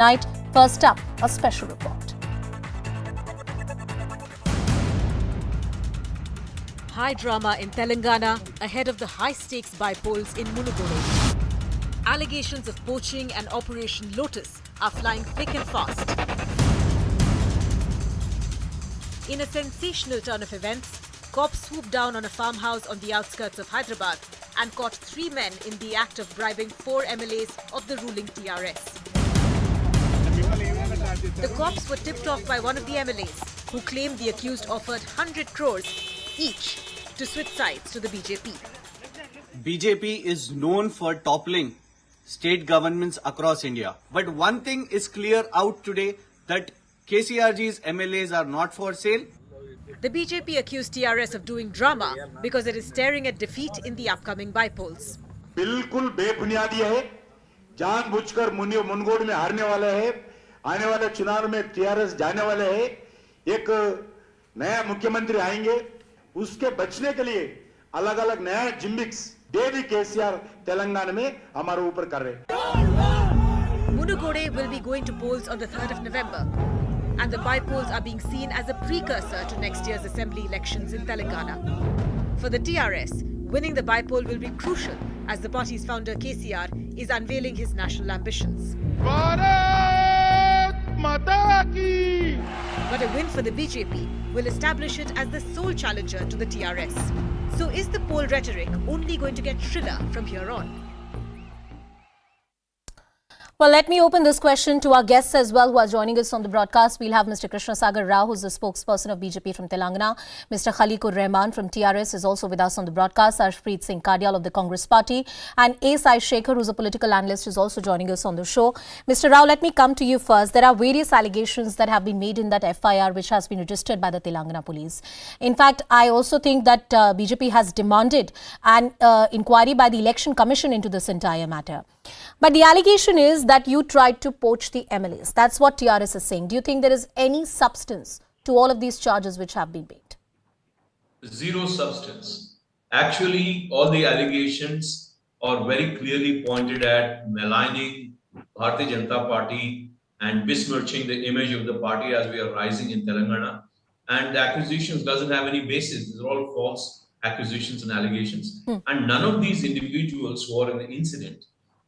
Night. First up, a special report. High drama in Telangana ahead of the high-stakes by-polls in Munugode. Allegations of poaching and Operation Lotus are flying thick and fast. In a sensational turn of events, cops swooped down on a farmhouse on the outskirts of Hyderabad and caught 3 men in the act of bribing 4 MLAs of the ruling TRS. The cops were tipped off by one of the MLAs, who claimed the accused offered 100 crores each to switch sides to the BJP. BJP is known for toppling state governments across India. But one thing is clear out today, that KCRG's MLAs are not for sale. The BJP accused TRS of doing drama because it is staring at defeat in the upcoming by-polls. बिल्कुल बेबुनियादी है, जानबूझकर मुनगोड में हारने वाला है, आने वाले चुनाव में टीआरएस जाने वाले है, एक नया मुख्यमंत्री आएंगे, उसके बचने के लिए अलग-अलग नया जिम्मिक्स डेली केसीआर तेलंगाना में हमारे ऊपर कर रहे हैं. Munugode will be going to polls on the 3rd of November, and the by-polls are being seen as a precursor to next year's assembly elections in Telangana. For the TRS, winning the by-poll will be crucial as the party's founder KCR is unveiling his national ambitions. Bharat माता की! But a win for the BJP will establish it as the sole challenger to the TRS. So is the poll rhetoric only going to get shriller from here on? Well, let me open this question to our guests as well who are joining us on the broadcast. We'll have Mr. Krishna Sagar Rao, who's the spokesperson of BJP from Telangana. Mr. Khalikur Rahman from TRS is also with us on the broadcast. Arshpreet Singh Kadial of the Congress Party. And A. Sai Shekhar, who's a political analyst, is also joining us on the show. Mr. Rao, let me come to you first. There are various allegations that have been made in that FIR, which has been registered by the Telangana police. In fact, I also think that BJP has demanded an inquiry by the Election Commission into this entire matter. But the allegation is that you tried to poach the MLAs. That's what TRS is saying. Do you think there is any substance to all of these charges which have been made? Zero substance. Actually, all the allegations are very clearly pointed at maligning Bharatiya Janata Party and besmirching the image of the party as we are rising in Telangana. And the accusations doesn't have any basis. These are all false accusations and allegations. And none of these individuals who are in the incident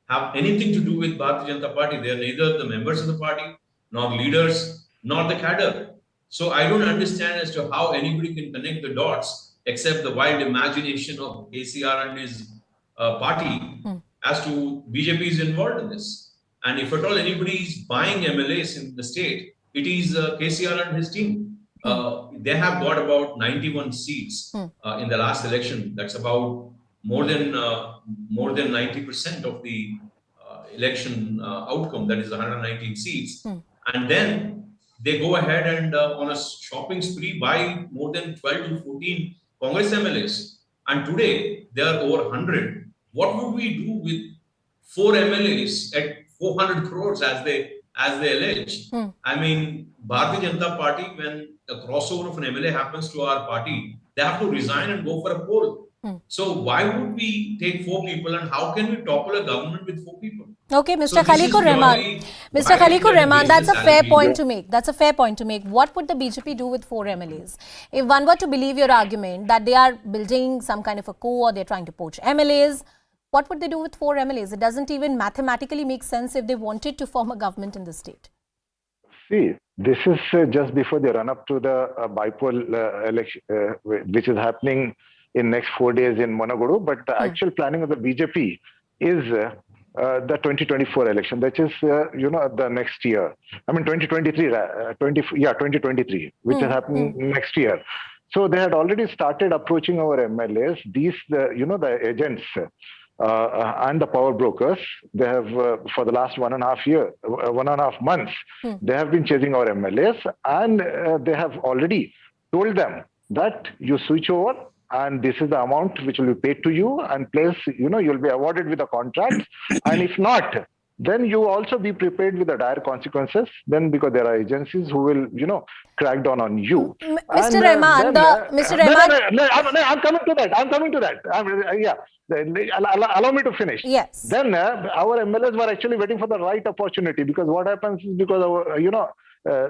have anything to do with Bharatiya Janata Party. They are neither the members of the party, nor leaders, nor the cadre. So I don't understand as to how anybody can connect the dots except the wild imagination of KCR and his party as to BJP is involved in this. And if at all anybody is buying MLAs in the state, it is KCR and his team. They have got about 91 seats in the last election. That's about more than 90% of the election outcome, that is 119 seats. And then they go ahead and on a shopping spree buy more than 12 to 14 Congress MLAs. And today they are over 100. What would we do with 4 MLAs at 400 crores as they allege? I mean, Bharatiya Janata Party, when a crossover of an MLA happens to our party, they have to resign and go for a poll. So why would we take 4 people, and how can we topple a government with 4 people? Okay, Mr. Khalikur Rahman. Mr. Khalikur Rahman, that's a fair point to make. That's a fair point to make. What would the BJP do with 4 MLAs? If one were to believe your argument that they are building some kind of a coup or they're trying to poach MLAs, what would they do with 4 MLAs? It doesn't even mathematically make sense if they wanted to form a government in the state. See, this is just before the run-up to the by-poll election, which is happening in next 4 days in Munugode. But the actual planning of the BJP is the 2024 election, that is, the next year. I mean, 2023, which is happening next year. So they had already started approaching our MLAs. These, the agents and the power brokers, they have, for the last 1.5 months, they have been chasing our MLAs, and they have already told them that you switch over, and this is the amount which will be paid to you, and plus, you'll be awarded with a contract. And if not, then you also be prepared with the dire consequences. Then because there are agencies who will, crack down on you. Mr. Rahman, Mr. Rahman, I'm coming to that. Yeah. Allow me to finish. Yes. Then our MLAs were actually waiting for the right opportunity, because what happens is, because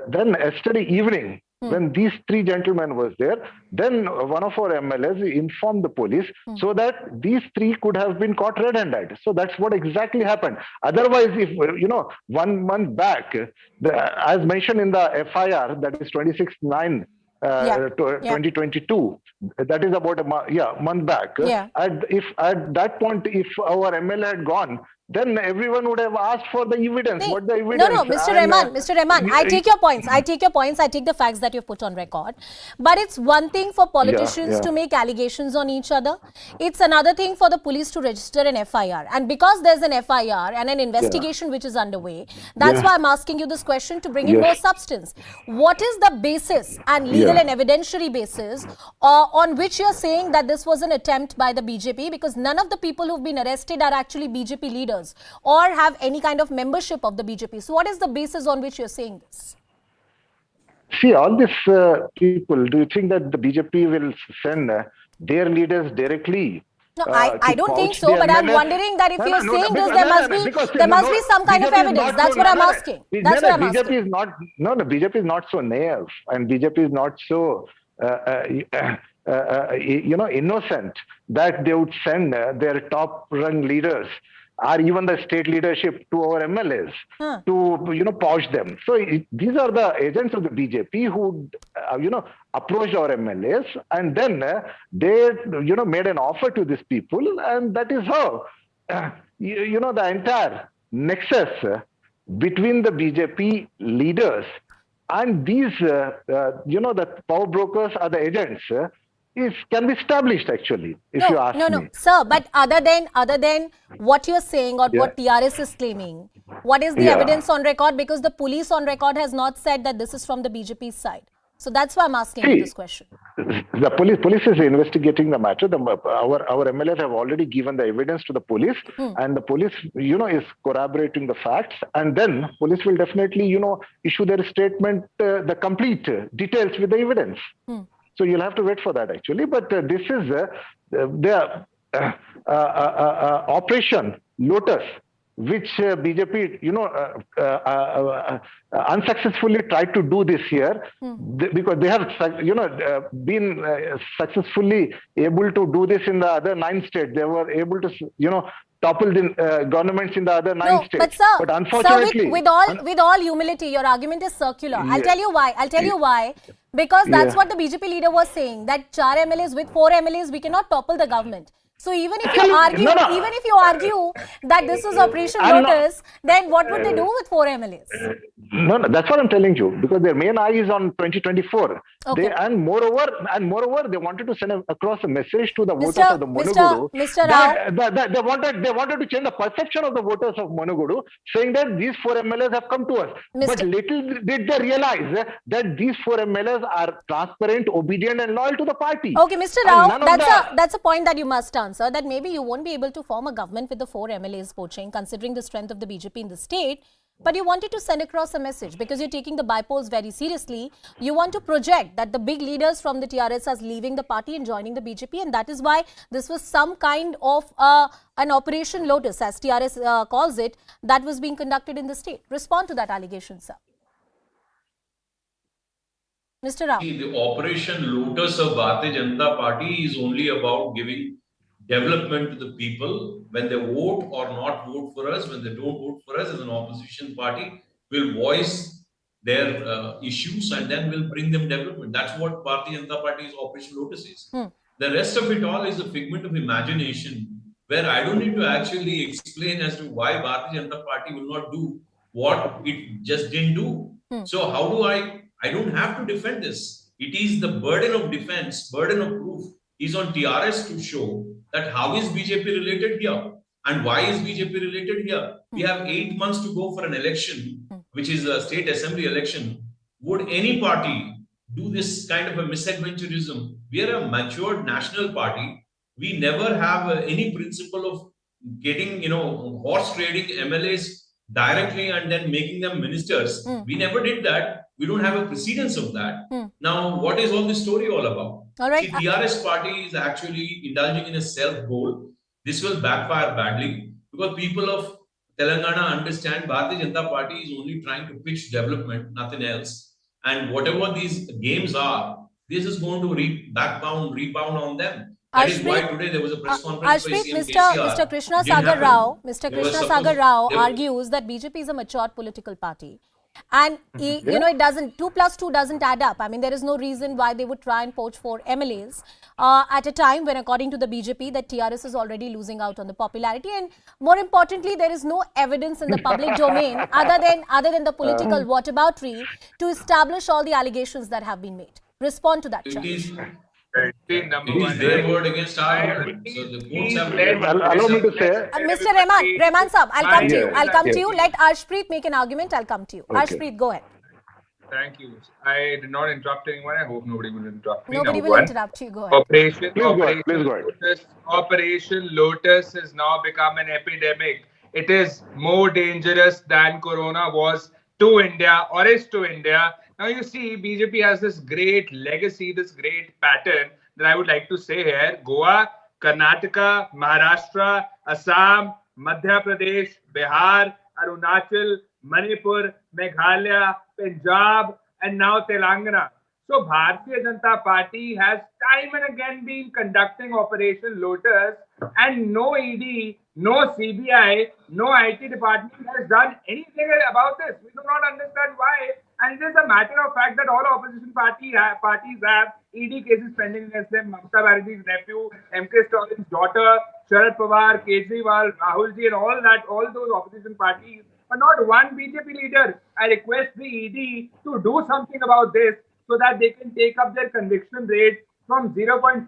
then yesterday evening, when these three gentlemen was there, then one of our MLAs informed the police so that these three could have been caught red-handed. So that's what exactly happened. Otherwise, if 1 month back, as mentioned in the FIR, that is 26/9. 2022, that is about a month back. If at that point, if our MLA had gone, then everyone would have asked for the evidence. What the evidence? No, Mr. Rahman, I take your points. I take the facts that you've put on record. But it's one thing for politicians to make allegations on each other. It's another thing for the police to register an FIR. And because there's an FIR and an investigation which is underway, that's why I'm asking you this question, to bring in more substance. What is the basis and legal and evidentiary basis on which you're saying that this was an attempt by the BJP? Because none of the people who've been arrested are actually BJP leaders or have any kind of membership of the BJP. So what is the basis on which you're saying this? See, all these people, do you think that the BJP will send their leaders directly? No, I don't think so, but I'm wondering that if you're saying this, there must be some kind of evidence. That's what I'm asking. That's what I'm asking. BJP is not, BJP is not so naive, and BJP is not so, innocent that they would send their top-rung leaders or even the state leadership to our MLAs to, pouch them. So these are the agents of the BJP who, approached our MLAs, and then they, made an offer to these people, and that is how, the entire nexus between the BJP leaders and these, the power brokers or the agents can be established, actually, if you ask me. No, sir, but other than what you're saying or what TRS is claiming, what is the evidence on record? Because the police on record has not said that this is from the BJP side. So that's why I'm asking you this question. The police is investigating the matter. Our MLAs have already given the evidence to the police, and the police, is corroborating the facts. And then police will definitely, issue their statement, the complete details with the evidence. So you'll have to wait for that, actually. But this is the Operation Lotus, which BJP, unsuccessfully tried to do this year, because they have, been successfully able to do this in the other 9 states. They were able to, topple the governments in the other 9 states. But unfortunately, sir, with all humility, your argument is circular. I'll tell you why. Because that's what the BJP leader was saying, that 4 MLAs with 4 MLAs, we cannot topple the government. So even if you argue that this is Operation Lotus, then what would they do with 4 MLAs? No, that's what I'm telling you, because their main eye is on 2024. Okay. And moreover, they wanted to send across a message to the voters of the Manugudu. Mr. Rao, they wanted to change the perception of the voters of Manugudu, saying that these 4 MLAs have come to us. But little did they realize that these 4 MLAs are transparent, obedient, and loyal to the party. Okay, Mr. Rao, that's a point that you must answer, that maybe you won't be able to form a government with the 4 MLAs poaching, considering the strength of the BJP in the state. But you wanted to send across a message because you're taking the bypolls very seriously. You want to project that the big leaders from the TRS are leaving the party and joining the BJP, and that is why this was some kind of an Operation Lotus, as TRS calls it, that was being conducted in the state. Respond to that allegation, sir. Mr. Rao. The Operation Lotus of Bharatiya Janata Party is only about giving development to the people. When they vote or not vote for us, when they don't vote for us as an opposition party, we'll voice their issues and then we'll bring them development. That's what Bharatiya Janata Party's Operation Lotus is. The rest of it all is a figment of imagination, where I don't need to actually explain as to why Bharatiya Janata Party will not do what it just didn't do. So how do I don't have to defend this. It is the burden of defense, burden of proof is on TRS to show that how is BJP related here and why is BJP related here. We have 8 months to go for an election, which is a state assembly election. Would any party do this kind of a misadventurism? We are a matured national party. We never have any principle of getting, horse trading MLAs directly and then making them ministers. We never did that. We don't have a precedence of that. Now, what is all this story all about? All right. See, TRS party is actually indulging in a self-goal. This will backfire badly because people of Telangana understand Bharatiya Janata Party is only trying to pitch development, nothing else. And whatever these games are, this is going to rebound on them. That is why today there was a press conference by CM Mr. Krishna Sagar Rao argues that BJP is a matured political party. And, you know, it doesn't, 2 plus 2 doesn't add up. I mean, there is no reason why they would try and poach 4 MLAs at a time when, according to the BJP, that TRS is already losing out on the popularity. And more importantly, there is no evidence in the public domain other than the political whataboutery to establish all the allegations that have been made. Respond to that, It Charles. is their word against our word. So the courts have Allow me to say, Mr. Rahman Saab, I'll come to you. I'll come to you. Let Arshpreet make an argument. I'll come to you. Okay. Arshpreet, go ahead. Thank you. I did not interrupt anyone. I hope nobody will interrupt me. Nobody Number will one. interrupt you. Go ahead. Please go ahead. Operation Lotus has now become an epidemic. It is more dangerous than Corona was to India or is to India. Now you see, BJP has this great legacy, this great pattern that I would like to say here. Goa, Karnataka, Maharashtra, Assam, Madhya Pradesh, Bihar, Arunachal, Manipur, Meghalaya, Punjab, and now Telangana. So Bharatiya Janata Party has time and again been conducting Operation Lotus, and no ED, no CBI, no IT department has done anything about this. We do not understand why. And it is a matter of fact that all opposition parties have ED cases pending against them. Mamata Banerjee's nephew, MK Stalin's daughter, Sharad Pawar, Kejriwal, Rahul Ji, and all those opposition parties, but not one BJP leader. I request the ED to do something about this so that they can take up their conviction rate from 0.5%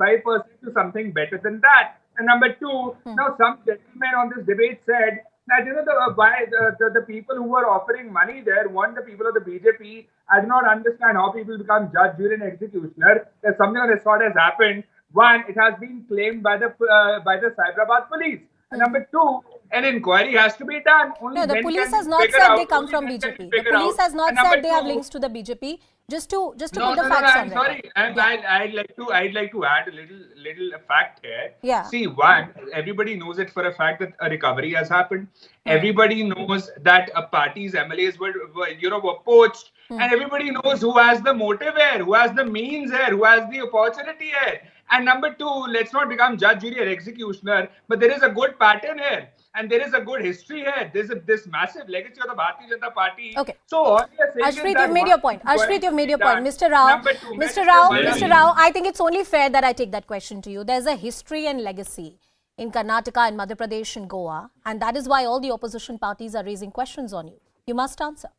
to something better than that. And number two, now some gentlemen on this debate said that, you know, the people who were offering money there weren't the people of the BJP. I do not understand how people become judge, jury, and executioner. There's something of this sort has happened. One, it has been claimed by the Cyberabad police. And number two, an inquiry has to be done. Only No, the police has not said they come from BJP. The police has not said they have links to the BJP. Just to put the facts on sorry. record. I'd like to add a little fact here. Yeah. See, one, everybody knows it for a fact that a recovery has happened. Everybody knows that a party's MLAs were poached, and everybody knows who has the motive here, who has the means here, who has the opportunity here. And number two, let's not become judge, jury, or executioner, but there is a good pattern here. And there is a good history here. There's this massive legacy of the Bharatiya Janata Party. Okay. So all we are saying is Arshpreet, that you've made your point. Arshpreet, you've made your point. Mr. Rao, Mr. Rao, I think it's only fair that I take that question to you. There's a history and legacy in Karnataka and Madhya Pradesh and Goa, and that is why all the opposition parties are raising questions on you. You must answer.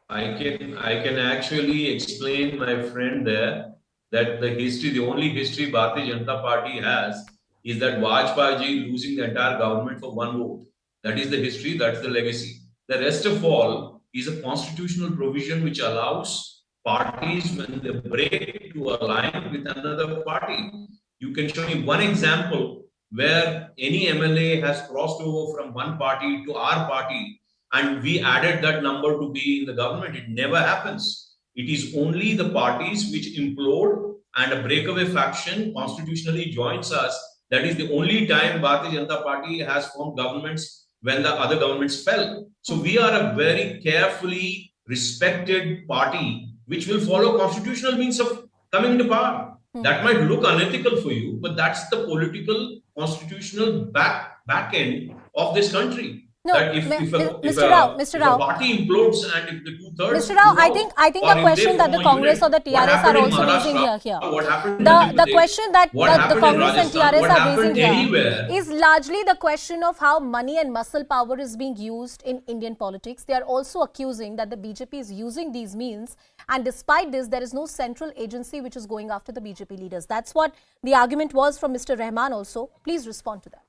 I can actually explain, my friend, there that the only history Bharatiya Janata Party has is that Vajpayee ji losing the entire government for 1 vote. That is the history, that's the legacy. The rest of all is a constitutional provision which allows parties, when they break, to align with another party. You can show me one example where any MLA has crossed over from one party to our party and we added that number to be in the government. It never happens. It is only the parties which implode and a breakaway faction constitutionally joins us. That is the only time Bharatiya Janata Party has formed governments when the other governments fell. So we are a very carefully respected party which will follow constitutional means of coming to power. That might look unethical for you, but that's the political constitutional back end of this country. No, that if Mr. Rao, a party implodes and if the 2/3, Mr. Rao, I think the question that the Congress or the TRS are also raising here. The question that the Congress and TRS are raising here is largely the question of how money and muscle power is being used in Indian politics. They are also accusing that the BJP is using these means, and despite this, there is no central agency which is going after the BJP leaders. That's what the argument was from Mr. Rahman also. Please respond to that.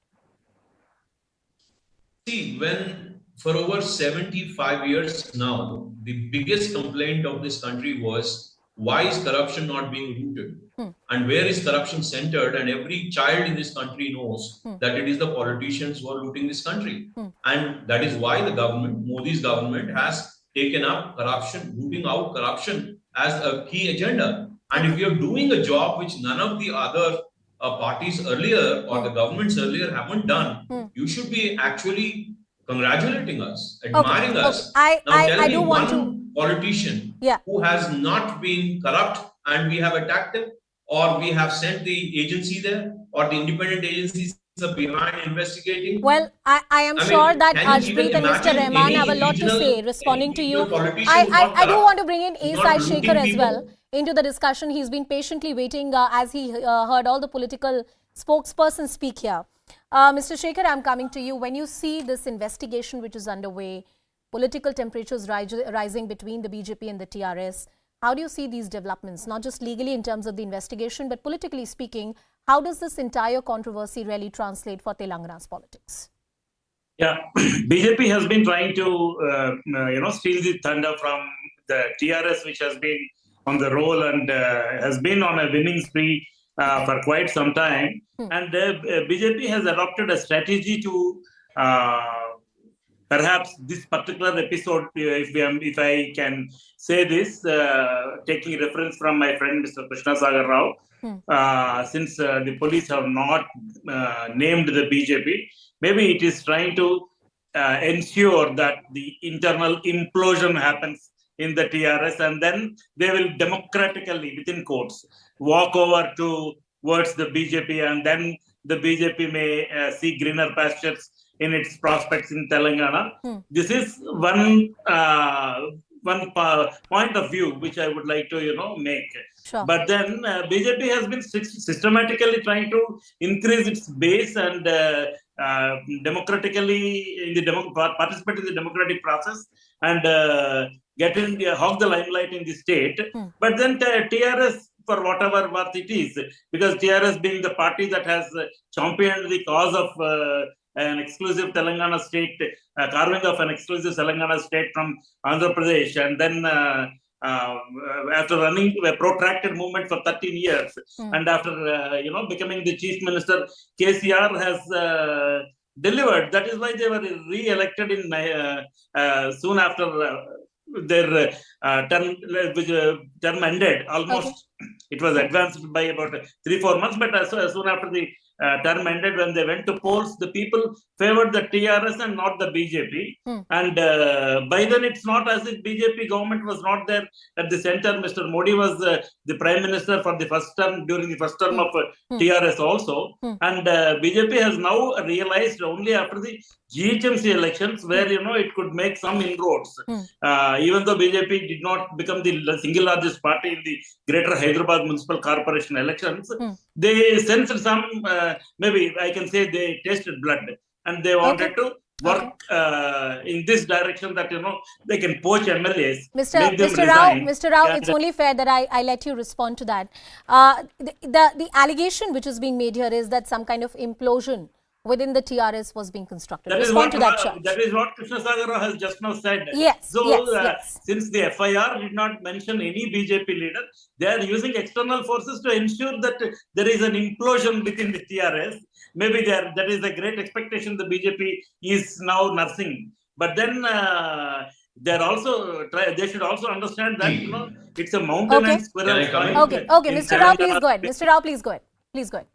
See, when for over 75 years now, the biggest complaint of this country was, why is corruption not being rooted? And where is corruption centered? And every child in this country knows that it is the politicians who are looting this country. And that is why the government, Modi's government, has taken up corruption, rooting out corruption as a key agenda. And if you're doing a job which none of the other parties earlier or the governments earlier haven't done, you should be actually congratulating us, admiring us. I Tell me do want one politician who has not been corrupt and we have attacked him, or we have sent the agency there, or the independent agencies are behind investigating. Well, I am sure that Arshpreet and Mr. Rahman have a lot to say responding to you. I do want to bring in A. Shekhar as well into the discussion. He's been patiently waiting as he heard all the political spokespersons speak here. Mr. Shekhar, I'm coming to you. When you see this investigation which is underway, political temperatures rising between the BJP and the TRS, how do you see these developments, not just legally in terms of the investigation, but politically speaking, how does this entire controversy really translate for Telangana's politics? Yeah, BJP has been trying to, steal the thunder from the TRS, which has been on the roll and has been on a winning spree for quite some time. And BJP has adopted a strategy to perhaps this particular episode, if I can say this, taking reference from my friend Mr. Krishna Sagar Rao, since the police have not named the BJP, maybe it is trying to ensure that the internal implosion happens in the TRS, and then they will democratically, within quotes, walk over towards the BJP, and then the BJP may see greener pastures in its prospects in Telangana. This is one point of view which I would like to make. Sure. But then BJP has been systematically trying to increase its base and democratically participate in the democratic process and hog the limelight in the state. But then TRS, for whatever worth it is, because TRS being the party that has championed the cause of an exclusive Telangana state, carving of an exclusive Telangana state from Andhra Pradesh, and then after running a protracted movement for 13 years, and after becoming the chief minister, KCR has delivered. That is why they were re-elected in soon after their term ended. Almost it was advanced by about 3-4 months, but soon after the term ended, when they went to polls, the people favored the TRS and not the BJP. And by then, it's not as if BJP government was not there at the center. Mr. Modi was the prime minister for the first term, during the first term of TRS also. And BJP has now realized only after the GHMC elections, where it could make some inroads. Even though BJP did not become the single largest party in the Greater Hyderabad Municipal Corporation elections, they sensed some, maybe I can say they tasted blood, and they wanted to work in this direction, that they can poach MLAs. Mr. Rao, it's only fair that I let you respond to that. The allegation which is being made here is that some kind of implosion within the TRS was being constructed. That is what Krishna Sagar Rao has just now said. Yes. So, since the FIR did not mention any BJP leader, they are using external forces to ensure that there is an implosion within the TRS. Maybe that is a great expectation the BJP is now nursing. But then they should also understand that it's a mountain and squirrel. Okay. Mr. Rao, please go ahead. Mr. Rao, please go ahead. Please go ahead.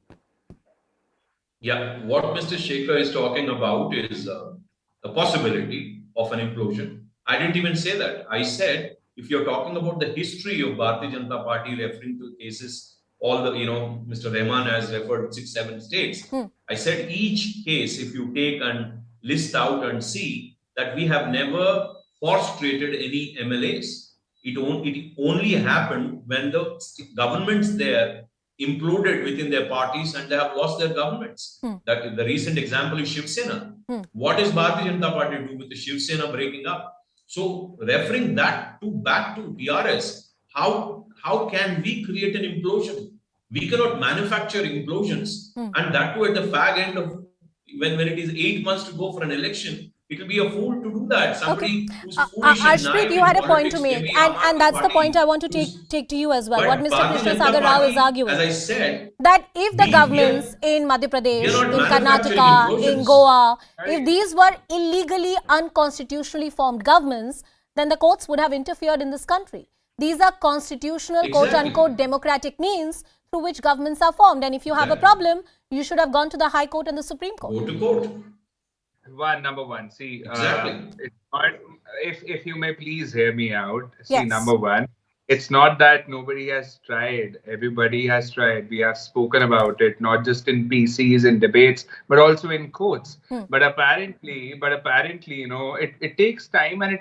Yeah, what Mr. Shekhar is talking about is the possibility of an implosion. I didn't even say that. I said, if you're talking about the history of Bharatiya Janata Party, referring to cases, all the, Mr. Rahman has referred 6-7 states. I said each case, if you take and list out and see that we have never frustrated any MLAs. It only happened when the governments there imploded within their parties and they have lost their governments. That the recent example is Shiv Sena. What is Bharatiya Janata Party do with the Shiv Sena breaking up? So referring that back to TRS, how can we create an implosion? We cannot manufacture implosions, and that too at the fag end of when it is 8 months to go for an election. It will be a fool to do that. Somebody Okay. who's foolish and Arshpreet, naive you in had a point to politics can make, be Aam and Aadmi that's the point I Party. want to take to you as well. What But Mr. Bharatiya Krishna Janata Sagar Rao is Party, arguing, as I said, that if the we are governments in Madhya Pradesh, not in manufacturing Karnataka, in implosions. Goa, if these were illegally, unconstitutionally formed governments, then the courts would have interfered in this country. These are constitutional, quote-unquote, democratic means through which governments are formed. And if you have a problem, you should have gone to the High Court and the Supreme Court. Go to court. Number one. See, Exactly. it's not, if you may please hear me out. See, Yes. number one, it's not that nobody has tried. Everybody has tried. We have spoken about it, not just in PCs and debates, but also in courts. But apparently, it takes time, and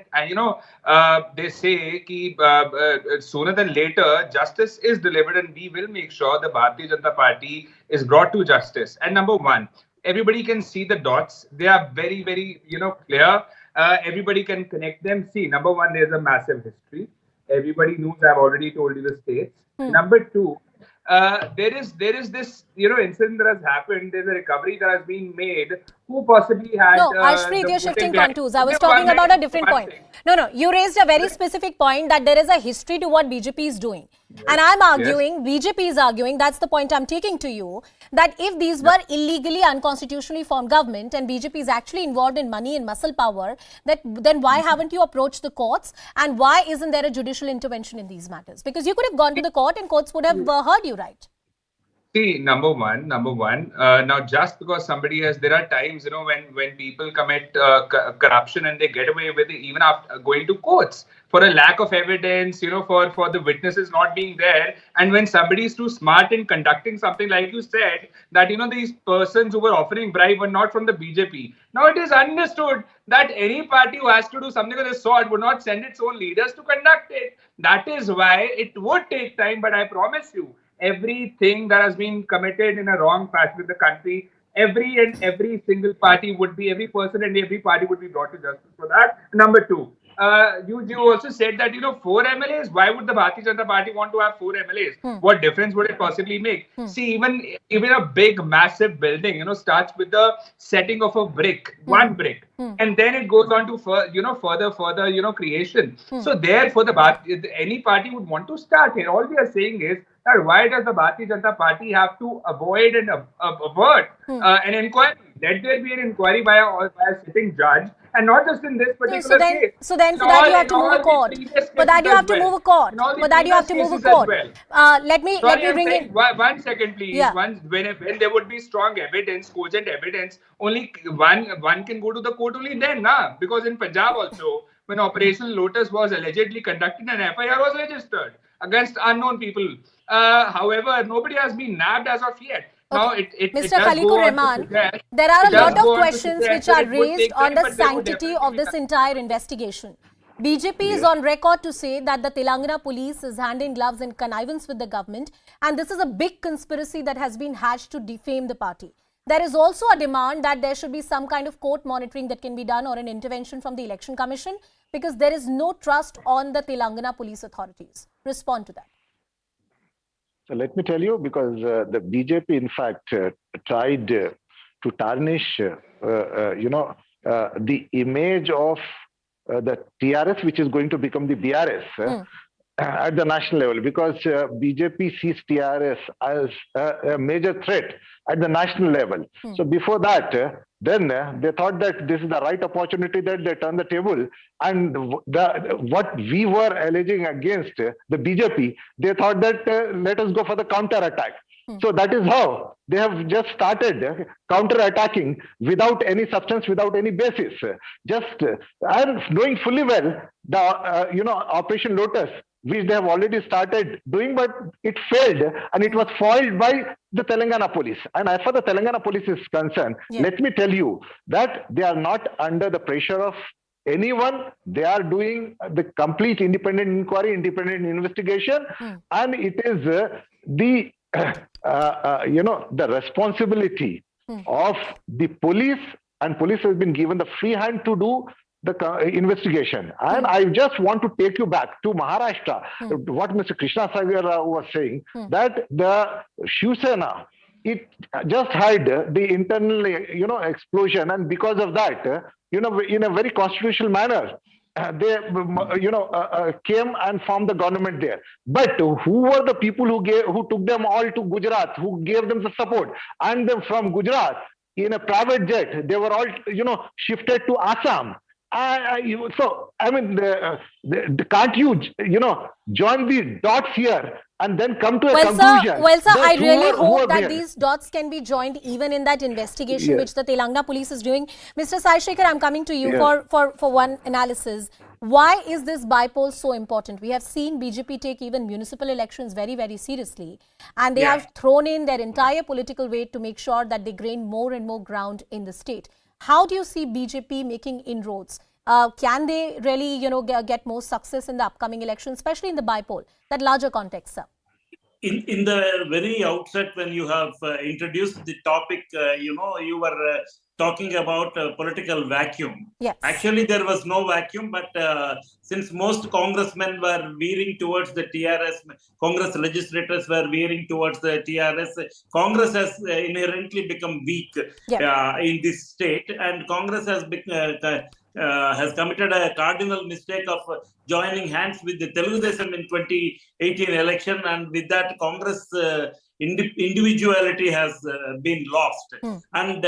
they say that sooner than later, justice is delivered, and we will make sure the Bharatiya Janata Party is brought to justice. And number one, everybody can see the dots. They are very, very, clear. Everybody can connect them. See, number one, there's a massive history. Everybody knows. I've already told you the states. Number two, there is this, incident that has happened. There's a recovery that has been made. Who possibly had? No, Arshpreet, you're shifting contours. I was talking about a different point. No, you raised a very specific point that there is a history to what BJP is doing. Yes. And I'm arguing, BJP is arguing, that's the point I'm taking to you, that if these were illegally, unconstitutionally formed government and BJP is actually involved in money and muscle power, then why haven't you approached the courts, and why isn't there a judicial intervention in these matters? Because you could have gone to the court and courts would have heard you, right? See, number one. Now, just because somebody has, there are times, when people commit corruption and they get away with it, even after going to courts for a lack of evidence, for the witnesses not being there. And when somebody is too smart in conducting something, like you said, that, these persons who were offering bribe were not from the BJP. Now, it is understood that any party who has to do something of this sort would not send its own leaders to conduct it. That is why it would take time, but I promise you, everything that has been committed in a wrong fashion in the country, every single party would be, every person and every party would be brought to justice for that. Number two, you also said that, 4 MLAs, why would the Bharatiya Janata Party want to have 4 MLAs? What difference would it possibly make? See, even a big, massive building, starts with the setting of a brick, one brick. And then it goes on to further creation. So therefore, any party would want to start here. All we are saying is that why does the Bharatiya Janata Party have to avoid and avert an inquiry? Let there be an inquiry by a sitting judge, and not just in this particular case. So then for that you have to move a court. For that you have to move a court. For that you have to move a court. Let me bring in. 1 second, please. Yeah. When there would be strong evidence, cogent evidence, only one can go to the court only then, because in Punjab also, when Operation Lotus was allegedly conducted, an FIR was registered against unknown people. However, nobody has been nabbed as of yet. Okay. Now, Mr. Khalikur Rahman, there are a lot of questions which are raised on the sanctity of this entire investigation. BJP is on record to say that the Telangana police is hand in gloves and connivance with the government, and this is a big conspiracy that has been hatched to defame the party. There is also a demand that there should be some kind of court monitoring that can be done or an intervention from the Election Commission, because there is no trust on the Telangana police authorities. Respond to that. So let me tell you, because the BJP, in fact, tried to tarnish, the image of the TRS, which is going to become the BRS at the national level, because BJP sees TRS as a major threat at the national level. So before that, then they thought that this is the right opportunity, that they turn the table, and what we were alleging against the BJP, they thought that let us go for the counter attack. So that is how they have just started counter attacking without any substance, without any basis. Just and knowing fully well the Operation Lotus, which they have already started doing, but it failed and it was foiled by the Telangana police. And as far as the Telangana police is concerned, let me tell you that they are not under the pressure of anyone. They are doing the complete independent inquiry, independent investigation, and it is the responsibility of the police, and police has been given the free hand to do the investigation. And I just want to take you back to Maharashtra, what Mr. Krishna Sagar was saying, that the Shiv Sena it just had the internal, explosion, and because of that, in a very constitutional manner, they, came and formed the government there. But who were the people who took them all to Gujarat, who gave them the support, and then from Gujarat in a private jet, they were all, shifted to Assam. So, I mean, can't you, join the dots here and then come to a conclusion? Sir, I really hope that there. these dots can be joined even in that investigation Yes. which the Telangana police is doing. Mr. Sai Shekhar, I'm coming to you Yes. for one analysis. Why is this bypoll so important? We have seen BJP take even municipal elections very, very seriously. And they have thrown in their entire political weight to make sure that they gain more and more ground in the state. How do you see BJP making inroads? Can they really, get more success in the upcoming elections, especially in the bypoll, that larger context, sir? In the very outset, when you have introduced the topic, you were talking about political vacuum. Yes. Actually, there was no vacuum, but since most congressmen were veering towards the TRS, Congress legislators were veering towards the TRS, Congress has inherently become weak in this state, and Congress has committed a cardinal mistake of joining hands with the Telugu Desam in 2018 election, and with that Congress individuality has been lost. And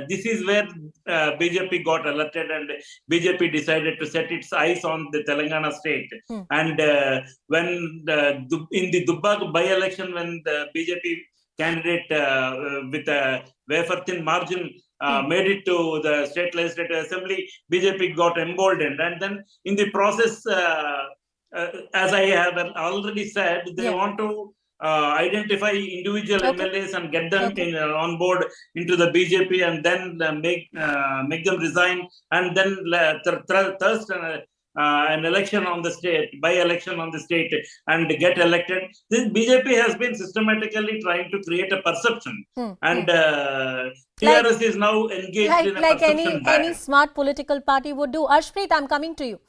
this is where BJP got alerted, and BJP decided to set its eyes on the Telangana state. And when in the Dubbak by-election, when the BJP candidate with a wafer-thin margin made it to the state legislative assembly, BJP got emboldened. And then in the process, as I have already said, they want to identify individual MLAs and get them on board into the BJP, and then make them resign, and then thirst an election on the state, by-election on the state, and get elected. This BJP has been systematically trying to create a perception, and TRS is now engaged in a perception battle. Any smart political party would do. Arshpreet, I'm coming to you.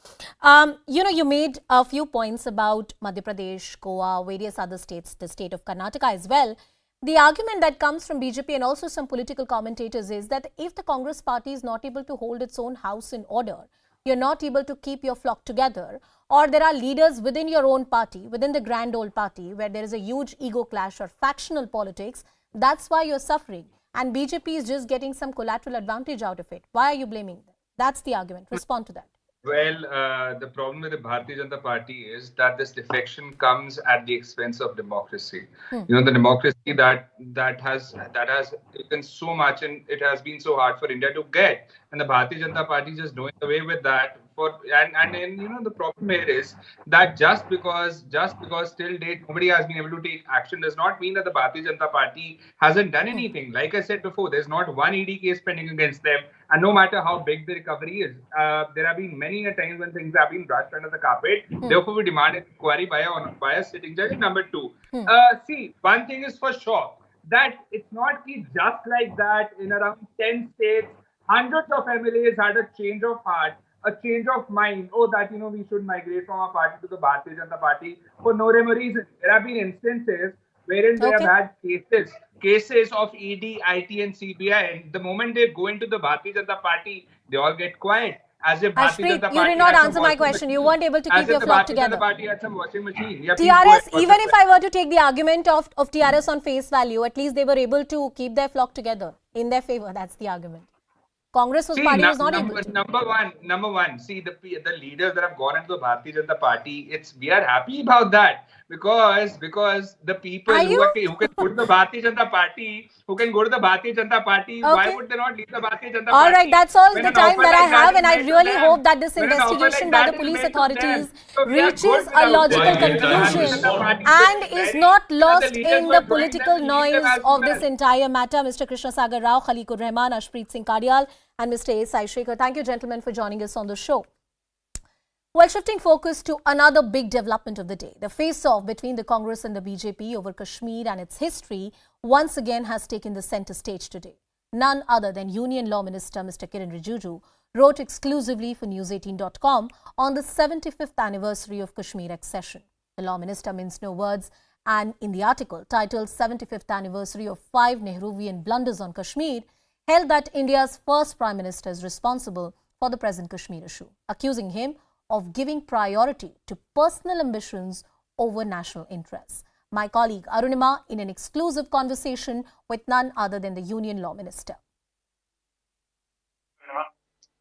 You made a few points about Madhya Pradesh, Goa, various other states, the state of Karnataka as well. The argument that comes from BJP and also some political commentators is that if the Congress party is not able to hold its own house in order, you're not able to keep your flock together, or there are leaders within your own party, within the grand old party, where there is a huge ego clash or factional politics, that's why you're suffering. And BJP is just getting some collateral advantage out of it. Why are you blaming them? That's the argument. Respond to that. Well, the problem with the Bharatiya Janata Party is that this defection comes at the expense of democracy. The democracy that has taken so much, and it has been so hard for India to get. And the Bharatiya Janata Party is just doing away with that. The problem here is that just because till date nobody has been able to take action does not mean that the Bharatiya Janata Party hasn't done anything. Like I said before, there's not one ED case pending against them, and no matter how big the recovery is, there have been many times when things have been brushed under the carpet. Therefore, we demand an inquiry by a sitting judge. Number two, see, one thing is for sure, that it's not just like that. In around 10 states, hundreds of MLAs had a change of heart, a change of mind. Oh, that we should migrate from our party to the Bharatiya Janata Party for no reason. There have been instances wherein they have had cases of ED, IT, and CBI. And the moment they go into the Bharatiya Janata Party, they all get quiet. As if Arshpreet, you did not answer my question. You weren't able to keep your flock together. As if the Bharatiya Janata Party had some washing machine. TRS, even if I were to take the argument of TRS on face value, at least they were able to keep their flock together in their favor. That's the argument. Congress party was not able to. Number one. See, the leaders that have gone into the Bharatiya Janata Party, we are happy about that because the people who can go to the Bharatiya Janata Party, why would they not leave the Bharatiya Janata Party? All right, that's all the time that I have, and I really hope that this investigation by the police authorities reaches a logical conclusion and is not lost in the political noise of this entire matter. Mr. Krishna Sagar Rao, Khalikur Rahman, Arshpreet Singh Kadial, and Mr. A. Sai Shekhar. Thank you, gentlemen, for joining us on the show. Well, shifting focus to another big development of the day, the face-off between the Congress and the BJP over Kashmir and its history once again has taken the centre stage today. None other than Union Law Minister Mr. Kiren Rijiju wrote exclusively for News18.com on the 75th anniversary of Kashmir accession. The Law Minister minced no words And in the article titled 75th Anniversary of 5 Nehruvian Blunders on Kashmir, held that India's first Prime Minister is responsible for the present Kashmir issue, accusing him of giving priority to personal ambitions over national interests. My colleague Arunima in an exclusive conversation with none other than the Union Law Minister.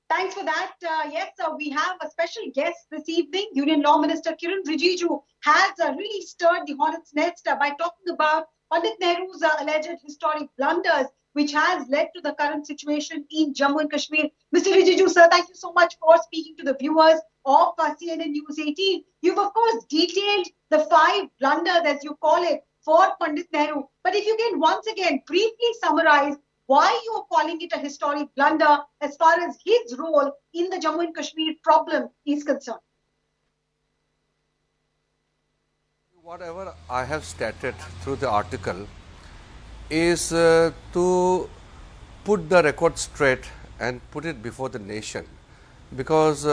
Thanks for that. Yes, we have a special guest this evening. Union Law Minister Kiran Rijiju has really stirred the hornet's nest by talking about Pandit Nehru's alleged historic blunders, which has led to the current situation in Jammu and Kashmir. Mr. Rijiju, sir, thank you so much for speaking to the viewers of CNN News 18. You've, of course, detailed the 5 blunders, as you call it, for Pandit Nehru. But if you can once again briefly summarize why you are calling it a historic blunder as far as his role in the Jammu and Kashmir problem is concerned. Whatever I have stated through the article is to put the record straight and put it before the nation, because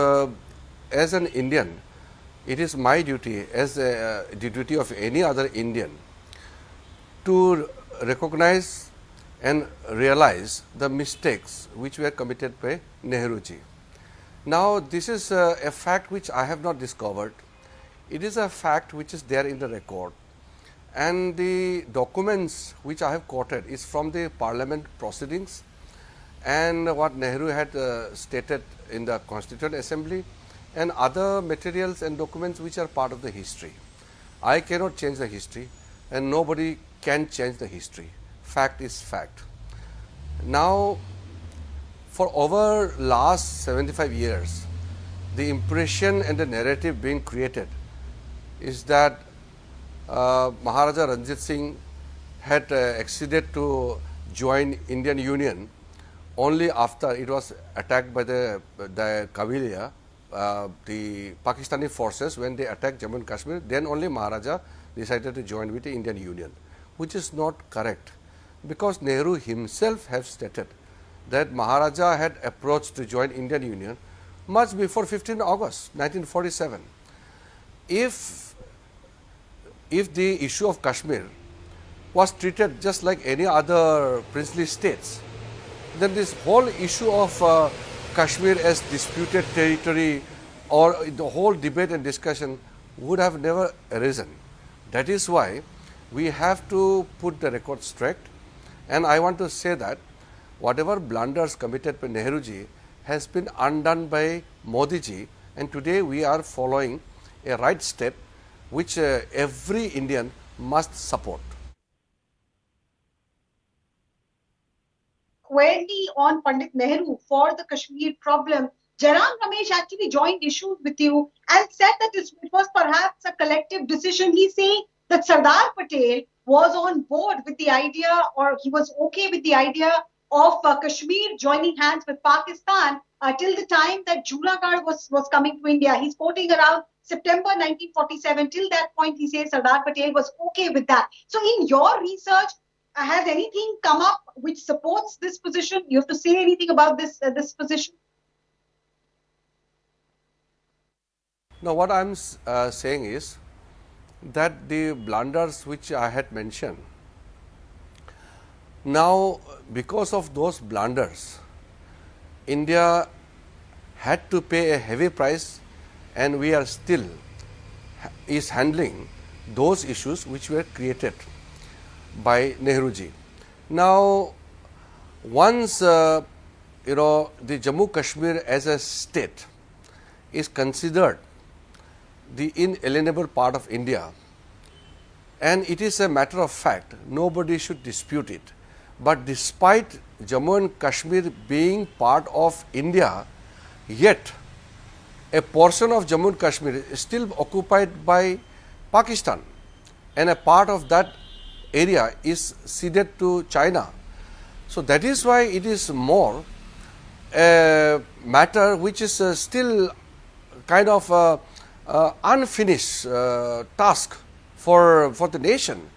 as an Indian, it is my duty, as the duty of any other Indian, to recognize and realize the mistakes which were committed by Nehruji. Now, this is a fact which I have not discovered. It is a fact which is there in the record, and the documents which I have quoted is from the Parliament proceedings and what Nehru had stated in the Constituent Assembly and other materials and documents which are part of the history. I cannot change the history, and nobody can change the history. Fact is fact. Now, for over last 75 years, the impression and the narrative being created is that Maharaja Ranjit Singh had acceded to join Indian Union only after it was attacked by the Kavilia, the Pakistani forces. When they attacked Jammu and Kashmir, then only Maharaja decided to join with the Indian Union, which is not correct, because Nehru himself has stated that Maharaja had approached to join Indian Union much before 15 August 1947. If the issue of Kashmir was treated just like any other princely states, then this whole issue of Kashmir as disputed territory or the whole debate and discussion would have never arisen. That is why we have to put the record straight, and I want to say that whatever blunders committed by Nehruji has been undone by Modiji, and today we are following a right step which every Indian must support. Squarely on Pandit Nehru for the Kashmir problem, Jairam Ramesh actually joined issues with you and said that it was perhaps a collective decision. He's saying that Sardar Patel was on board with the idea, or he was okay with the idea of Kashmir joining hands with Pakistan till the time that Junagadh was coming to India. He's quoting around September 1947. Till that point, he says Sardar Patel was okay with that. So in your research, has anything come up which supports this position? You have to say anything about this position? Now, what I am saying is that the blunders which I had mentioned, now because of those blunders, India had to pay a heavy price, and we are still is handling those issues which were created by Nehruji. Now, once the Jammu Kashmir as a state is considered the inalienable part of India, and it is a matter of fact, nobody should dispute it. But despite Jammu and Kashmir being part of India, yet a portion of Jammu and Kashmir is still occupied by Pakistan, and a part of that area is ceded to China. So that is why it is more a matter which is still kind of unfinished task for the nation,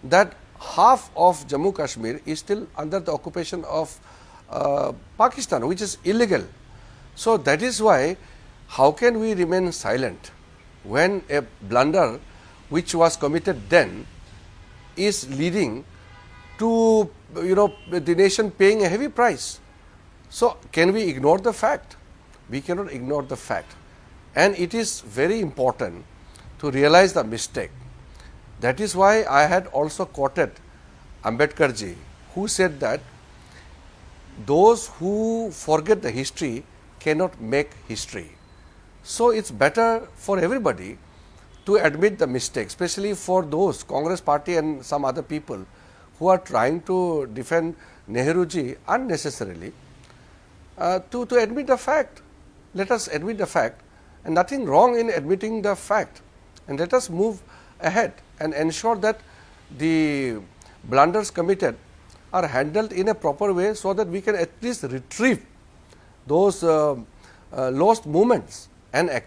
that half of Jammu Kashmir is still under the occupation of Pakistan, which is illegal. So that is why, how can we remain silent when a blunder which was committed then is leading to the nation paying a heavy price. So, can we ignore the fact? We cannot ignore the fact, and it is very important to realize the mistake. That is why I had also quoted Ambedkarji, who said that those who forget the history cannot make history. So, it is better for everybody to admit the mistake, especially for those Congress party and some other people who are trying to defend Nehruji unnecessarily, to admit the fact. Let us admit the fact, and nothing wrong in admitting the fact, and let us move ahead and ensure that the blunders committed are handled in a proper way, so that we can at least retrieve those lost moments and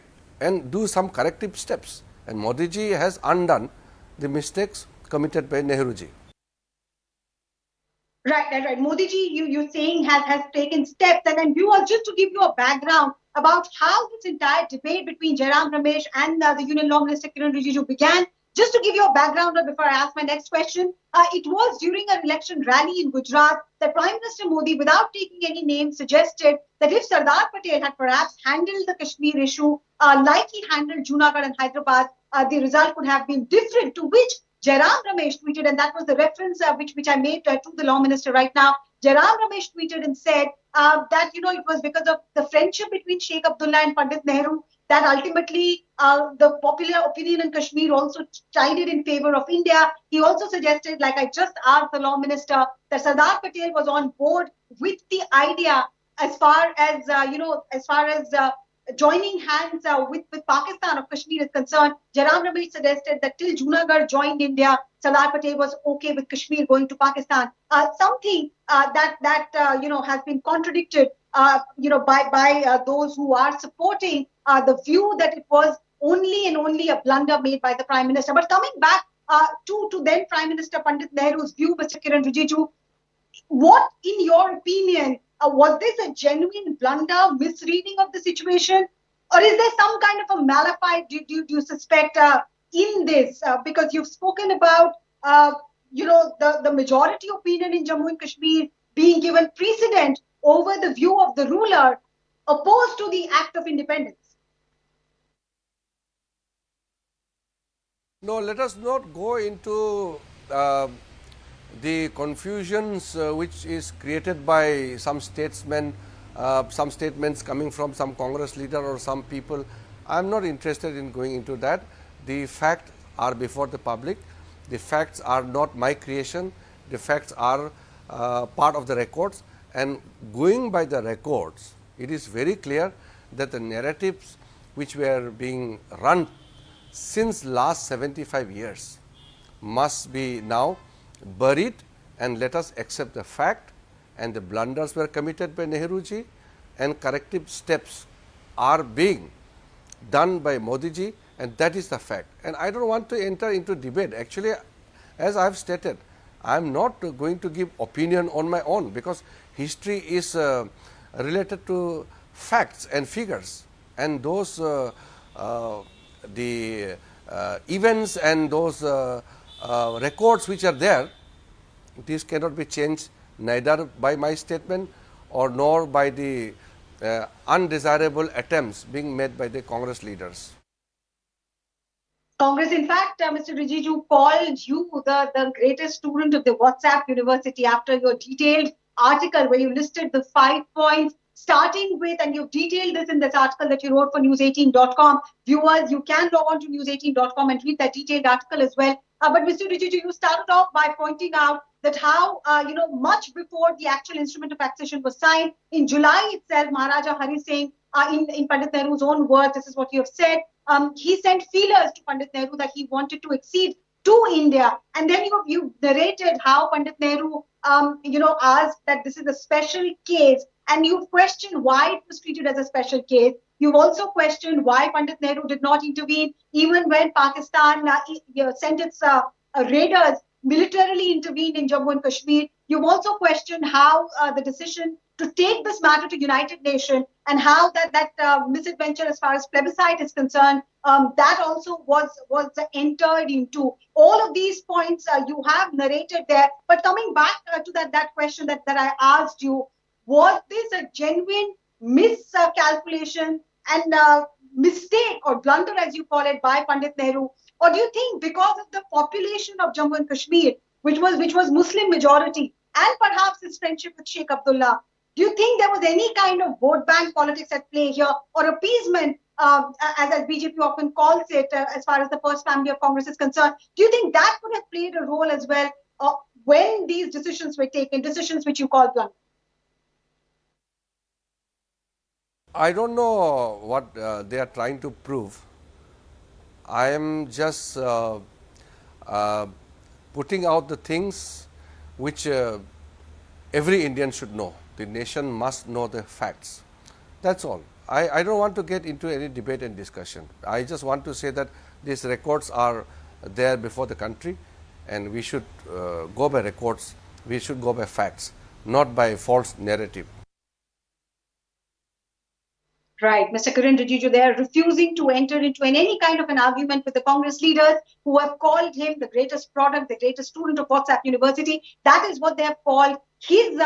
do some corrective steps. And Modi ji has undone the mistakes committed by Nehruji. Right. Modi ji, you're saying has taken steps, and then viewers, just to give you a background about how this entire debate between Jairam Ramesh and the Union Law Minister Kiran Rijiju began. Just to give you a background before I ask my next question, it was during an election rally in Gujarat that Prime Minister Modi, without taking any names, suggested that if Sardar Patel had perhaps handled the Kashmir issue like he handled Junagadh and Hyderabad, the result would have been different, to which Jairam Ramesh tweeted, and that was the reference which I made to the law minister right now. Jairam Ramesh tweeted and said that it was because of the friendship between Sheikh Abdullah and Pandit Nehru that ultimately the popular opinion in Kashmir also chided in favor of India. He also suggested, like I just asked the law minister, that Sardar Patel was on board with the idea as far as joining hands with Pakistan of Kashmir is concerned. Jairam Ramesh suggested that till Junagadh joined India, Sardar Patel was okay with Kashmir going to Pakistan. Something that has been contradicted by those who are supporting the view that it was only and only a blunder made by the Prime Minister. But coming back to then Prime Minister Pandit Nehru's view, Mr. Kiran Rijiju, what, in your opinion, was this a genuine blunder, misreading of the situation, or is there some kind of a malafide do you suspect in this? Because you've spoken about the majority opinion in Jammu and Kashmir being given precedent over the view of the ruler, opposed to the act of independence. No, let us not go into the confusions which is created by some statesmen, some statements coming from some Congress leader or some people. I am not interested in going into that. The facts are before the public. The facts are not my creation. The facts are part of the records, and going by the records, it is very clear that the narratives which were being run since last 75 years must be now buried, and let us accept the fact, and the blunders were committed by Nehruji, and corrective steps are being done by Modi ji, and that is the fact. And I do not want to enter into debate. Actually, as I have stated, I am not going to give opinion on my own, because history is related to facts and figures, and those the events and those records which are there, these cannot be changed neither by my statement or nor by the undesirable attempts being made by the Congress leaders. Congress, in fact, Mr. Rijiju, called you the greatest student of the WhatsApp University after your detailed article where you listed the 5 points, starting with, and you've detailed this in this article that you wrote for news18.com. Viewers, you can log on to news18.com and read that detailed article as well. But Mr. Rijiju, you started off by pointing out that how, much before the actual instrument of accession was signed, in July itself, Maharaja Hari Singh, in Pandit Nehru's own words, this is what you have said, he sent feelers to Pandit Nehru that he wanted to accede to India. And then you narrated how Pandit Nehru, asked that this is a special case, and you've questioned why it was treated as a special case. You've also questioned why Pandit Nehru did not intervene even when Pakistan sent its raiders, militarily intervened in Jammu and Kashmir. You've also questioned how the decision to take this matter to United Nations, and how that misadventure as far as plebiscite is concerned, that also was entered into. All of these points you have narrated there. But coming back to that question that I asked you, was this a genuine miscalculation and mistake or blunder, as you call it, by Pandit Nehru? Or do you think because of the population of Jammu and Kashmir, which was Muslim majority, and perhaps his friendship with Sheikh Abdullah, do you think there was any kind of vote bank politics at play here, or appeasement, as BJP often calls it, as far as the first family of Congress is concerned? Do you think that could have played a role as well when these decisions were taken, decisions which you call blunder? I don't know what they are trying to prove. I am just putting out the things which every Indian should know. The nation must know the facts. That's all. I don't want to get into any debate and discussion. I just want to say that these records are there before the country, and we should go by records. We should go by facts, not by false narrative. Right. Mr. Kiran Rijiju, they are refusing to enter into any kind of an argument with the Congress leaders who have called him the greatest product, the greatest student of WhatsApp University. That is what they have called his,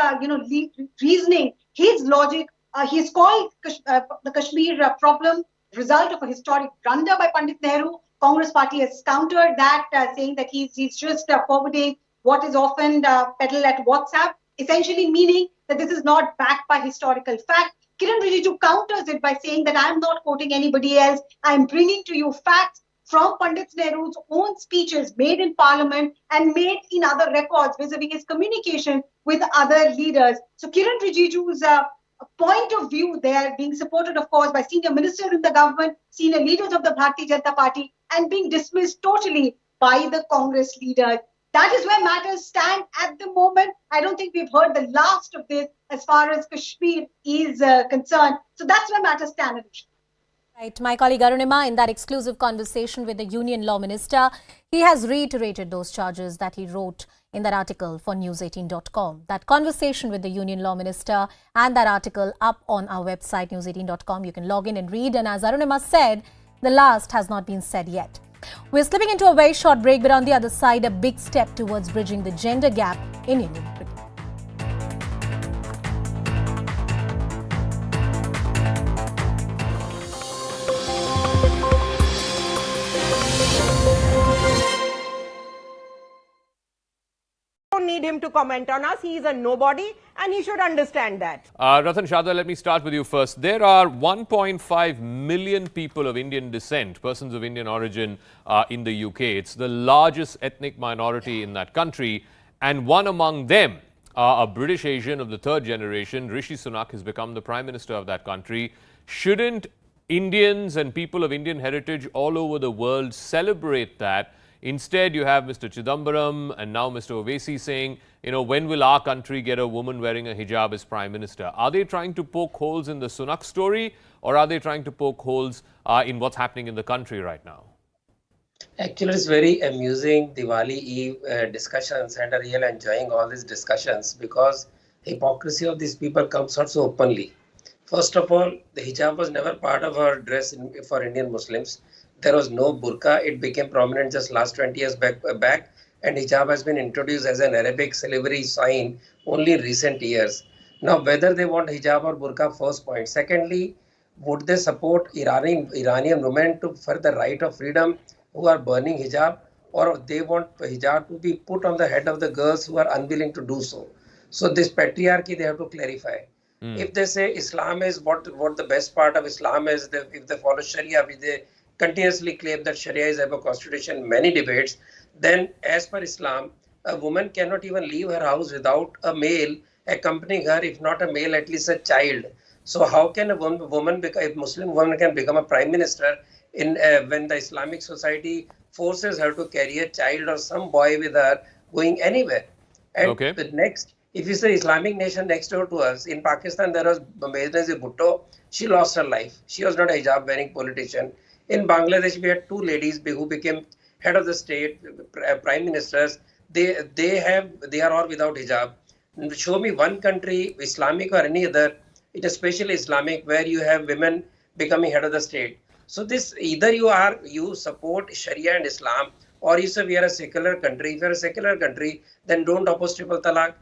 reasoning, his logic. He's called the Kashmir problem result of a historic blunder by Pandit Nehru. Congress party has countered that, saying that he's just forwarding what is often peddled at WhatsApp, essentially meaning that this is not backed by historical fact. Kiran Rijiju counters it by saying that I'm not quoting anybody else. I'm bringing to you facts from Pandit Nehru's own speeches made in Parliament and made in other records vis-a-vis his communication with other leaders. So Kiran Rijiju's point of view there, being supported, of course, by senior ministers in the government, senior leaders of the Bharatiya Janata Party, and being dismissed totally by the Congress leaders. That is where matters stand at the moment. I don't think we've heard the last of this as far as Kashmir is concerned. So that's where matters stand. Right. My colleague Arunima, in that exclusive conversation with the Union Law Minister, he has reiterated those charges that he wrote in that article for news18.com. That conversation with the Union Law Minister and that article up on our website, news18.com. You can log in and read. And as Arunima said, the last has not been said yet. We're slipping into a very short break, but on the other side, a big step towards bridging the gender gap in Indian cricket. Don't need him to comment on us. He is a nobody and he should understand that. Ratan Shada, let me start with you first. There are 1.5 million people of Indian descent, persons of Indian origin in the UK. It's the largest ethnic minority in that country, and one among them, a British Asian of the third generation, Rishi Sunak, has become the Prime Minister of that country. Shouldn't Indians and people of Indian heritage all over the world celebrate that? Instead, you have Mr. Chidambaram and now Mr. Owaisi saying, when will our country get a woman wearing a hijab as Prime Minister? Are they trying to poke holes in the Sunak story, or are they trying to poke holes in what's happening in the country right now? Actually, it's very amusing Diwali Eve discussions, and I really enjoying all these discussions because hypocrisy of these people comes out so openly. First of all, the hijab was never part of our dress for Indian Muslims. There was no burqa. It became prominent just last 20 years back, and hijab has been introduced as an Arabic slavery sign only in recent years. Now, whether they want hijab or burqa, first point. Secondly, would they support Iranian women for the right of freedom who are burning hijab, or they want hijab to be put on the head of the girls who are unwilling to do so? So this patriarchy they have to clarify. If they say Islam is what the best part of Islam is, if they follow Sharia, which they continuously claim that Sharia is above constitution, many debates, then as per Islam, a woman cannot even leave her house without a male accompanying her, if not a male, at least a child. So how can a Muslim woman can become a prime minister when the Islamic society forces her to carry a child or some boy with her going anywhere? And the next, if you say Islamic nation next door to us, in Pakistan there was Benazir Bhutto, she lost her life. She was not a hijab wearing politician. In Bangladesh, we had two ladies who became head of the state, prime ministers. They are all without hijab. Show me one country, Islamic or any other, it is especially Islamic, where you have women becoming head of the state. So this, either you support Sharia and Islam, or you say we are a secular country. If you are a secular country, then don't oppose triple talaq.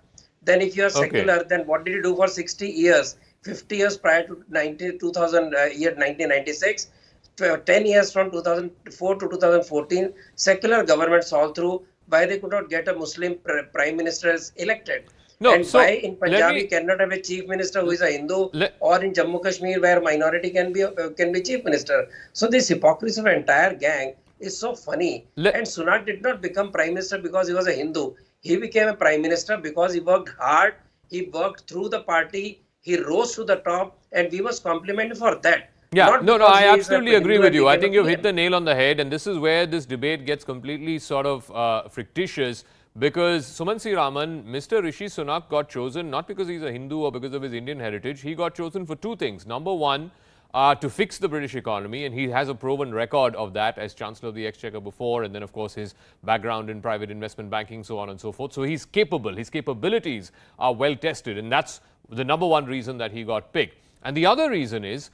Then if you are secular, then what did you do for 60 years? 50 years prior to 1996, 10 years from 2004 to 2014, secular governments all through. Why they could not get a Muslim prime minister as elected? No, and so why in Punjab we cannot have a chief minister who is a Hindu, or in Jammu Kashmir where minority can be chief minister? So this hypocrisy of entire gang is so funny. And Sunak did not become prime minister because he was a Hindu. He became a prime minister because he worked hard. He worked through the party. He rose to the top, and we must compliment him for that. Yeah, no, I absolutely agree with you. I think you've hit the nail on the head, and this is where this debate gets completely sort of fictitious, because Sumansi Raman, Mr. Rishi Sunak got chosen not because he's a Hindu or because of his Indian heritage. He got chosen for two things. Number one, to fix the British economy, and he has a proven record of that as Chancellor of the Exchequer before, and then of course his background in private investment banking, so on and so forth. So he's capable, his capabilities are well tested, and that's the number one reason that he got picked. And the other reason is,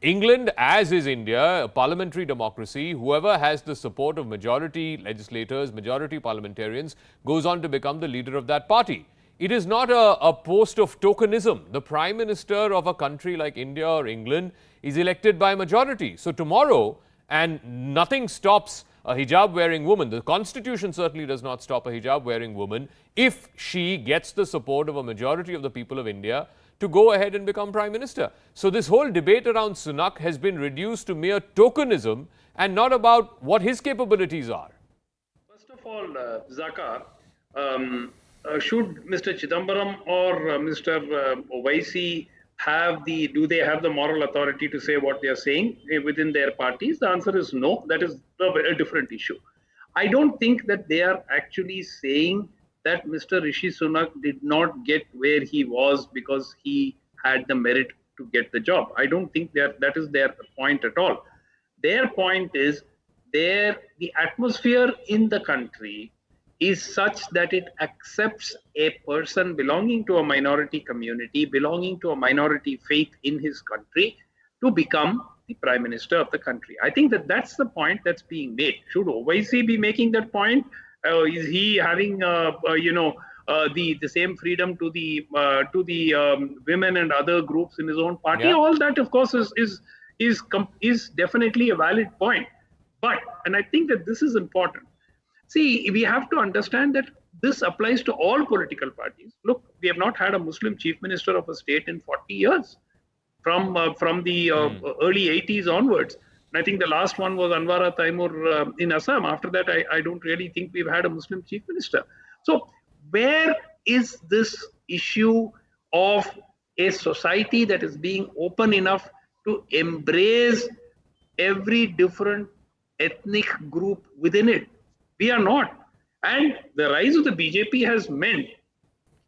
England, as is India, a parliamentary democracy, whoever has the support of majority legislators, majority parliamentarians, goes on to become the leader of that party. It is not a post of tokenism. The Prime Minister of a country like India or England is elected by majority. So tomorrow, and nothing stops a hijab-wearing woman, the Constitution certainly does not stop a hijab-wearing woman, if she gets the support of a majority of the people of India to go ahead and become Prime Minister. So this whole debate around Sunak has been reduced to mere tokenism and not about what his capabilities are. First of all, Zakar, should Mr. Chidambaram or Mr. Owaisi do they have the moral authority to say what they are saying within their parties? The answer is no. That is a different issue. I don't think that they are actually saying that Mr. Rishi Sunak did not get where he was because he had the merit to get the job. I don't think that is their point at all. Their point is the atmosphere in the country is such that it accepts a person belonging to a minority community, belonging to a minority faith in his country, to become the Prime Minister of the country. I think that's the point that's being made. Should Owaisi be making that point? Is he having the same freedom to the women and other groups in his own party? Yeah. All that, of course, is definitely a valid point. But, and I think that this is important. See, we have to understand that this applies to all political parties. Look, we have not had a Muslim chief minister of a state in 40 years, from the early 80s onwards. And I think the last one was Anwara Taimur in Assam. After that, I don't really think we've had a Muslim chief minister. So where is this issue of a society that is being open enough to embrace every different ethnic group within it? We are not. And the rise of the BJP has meant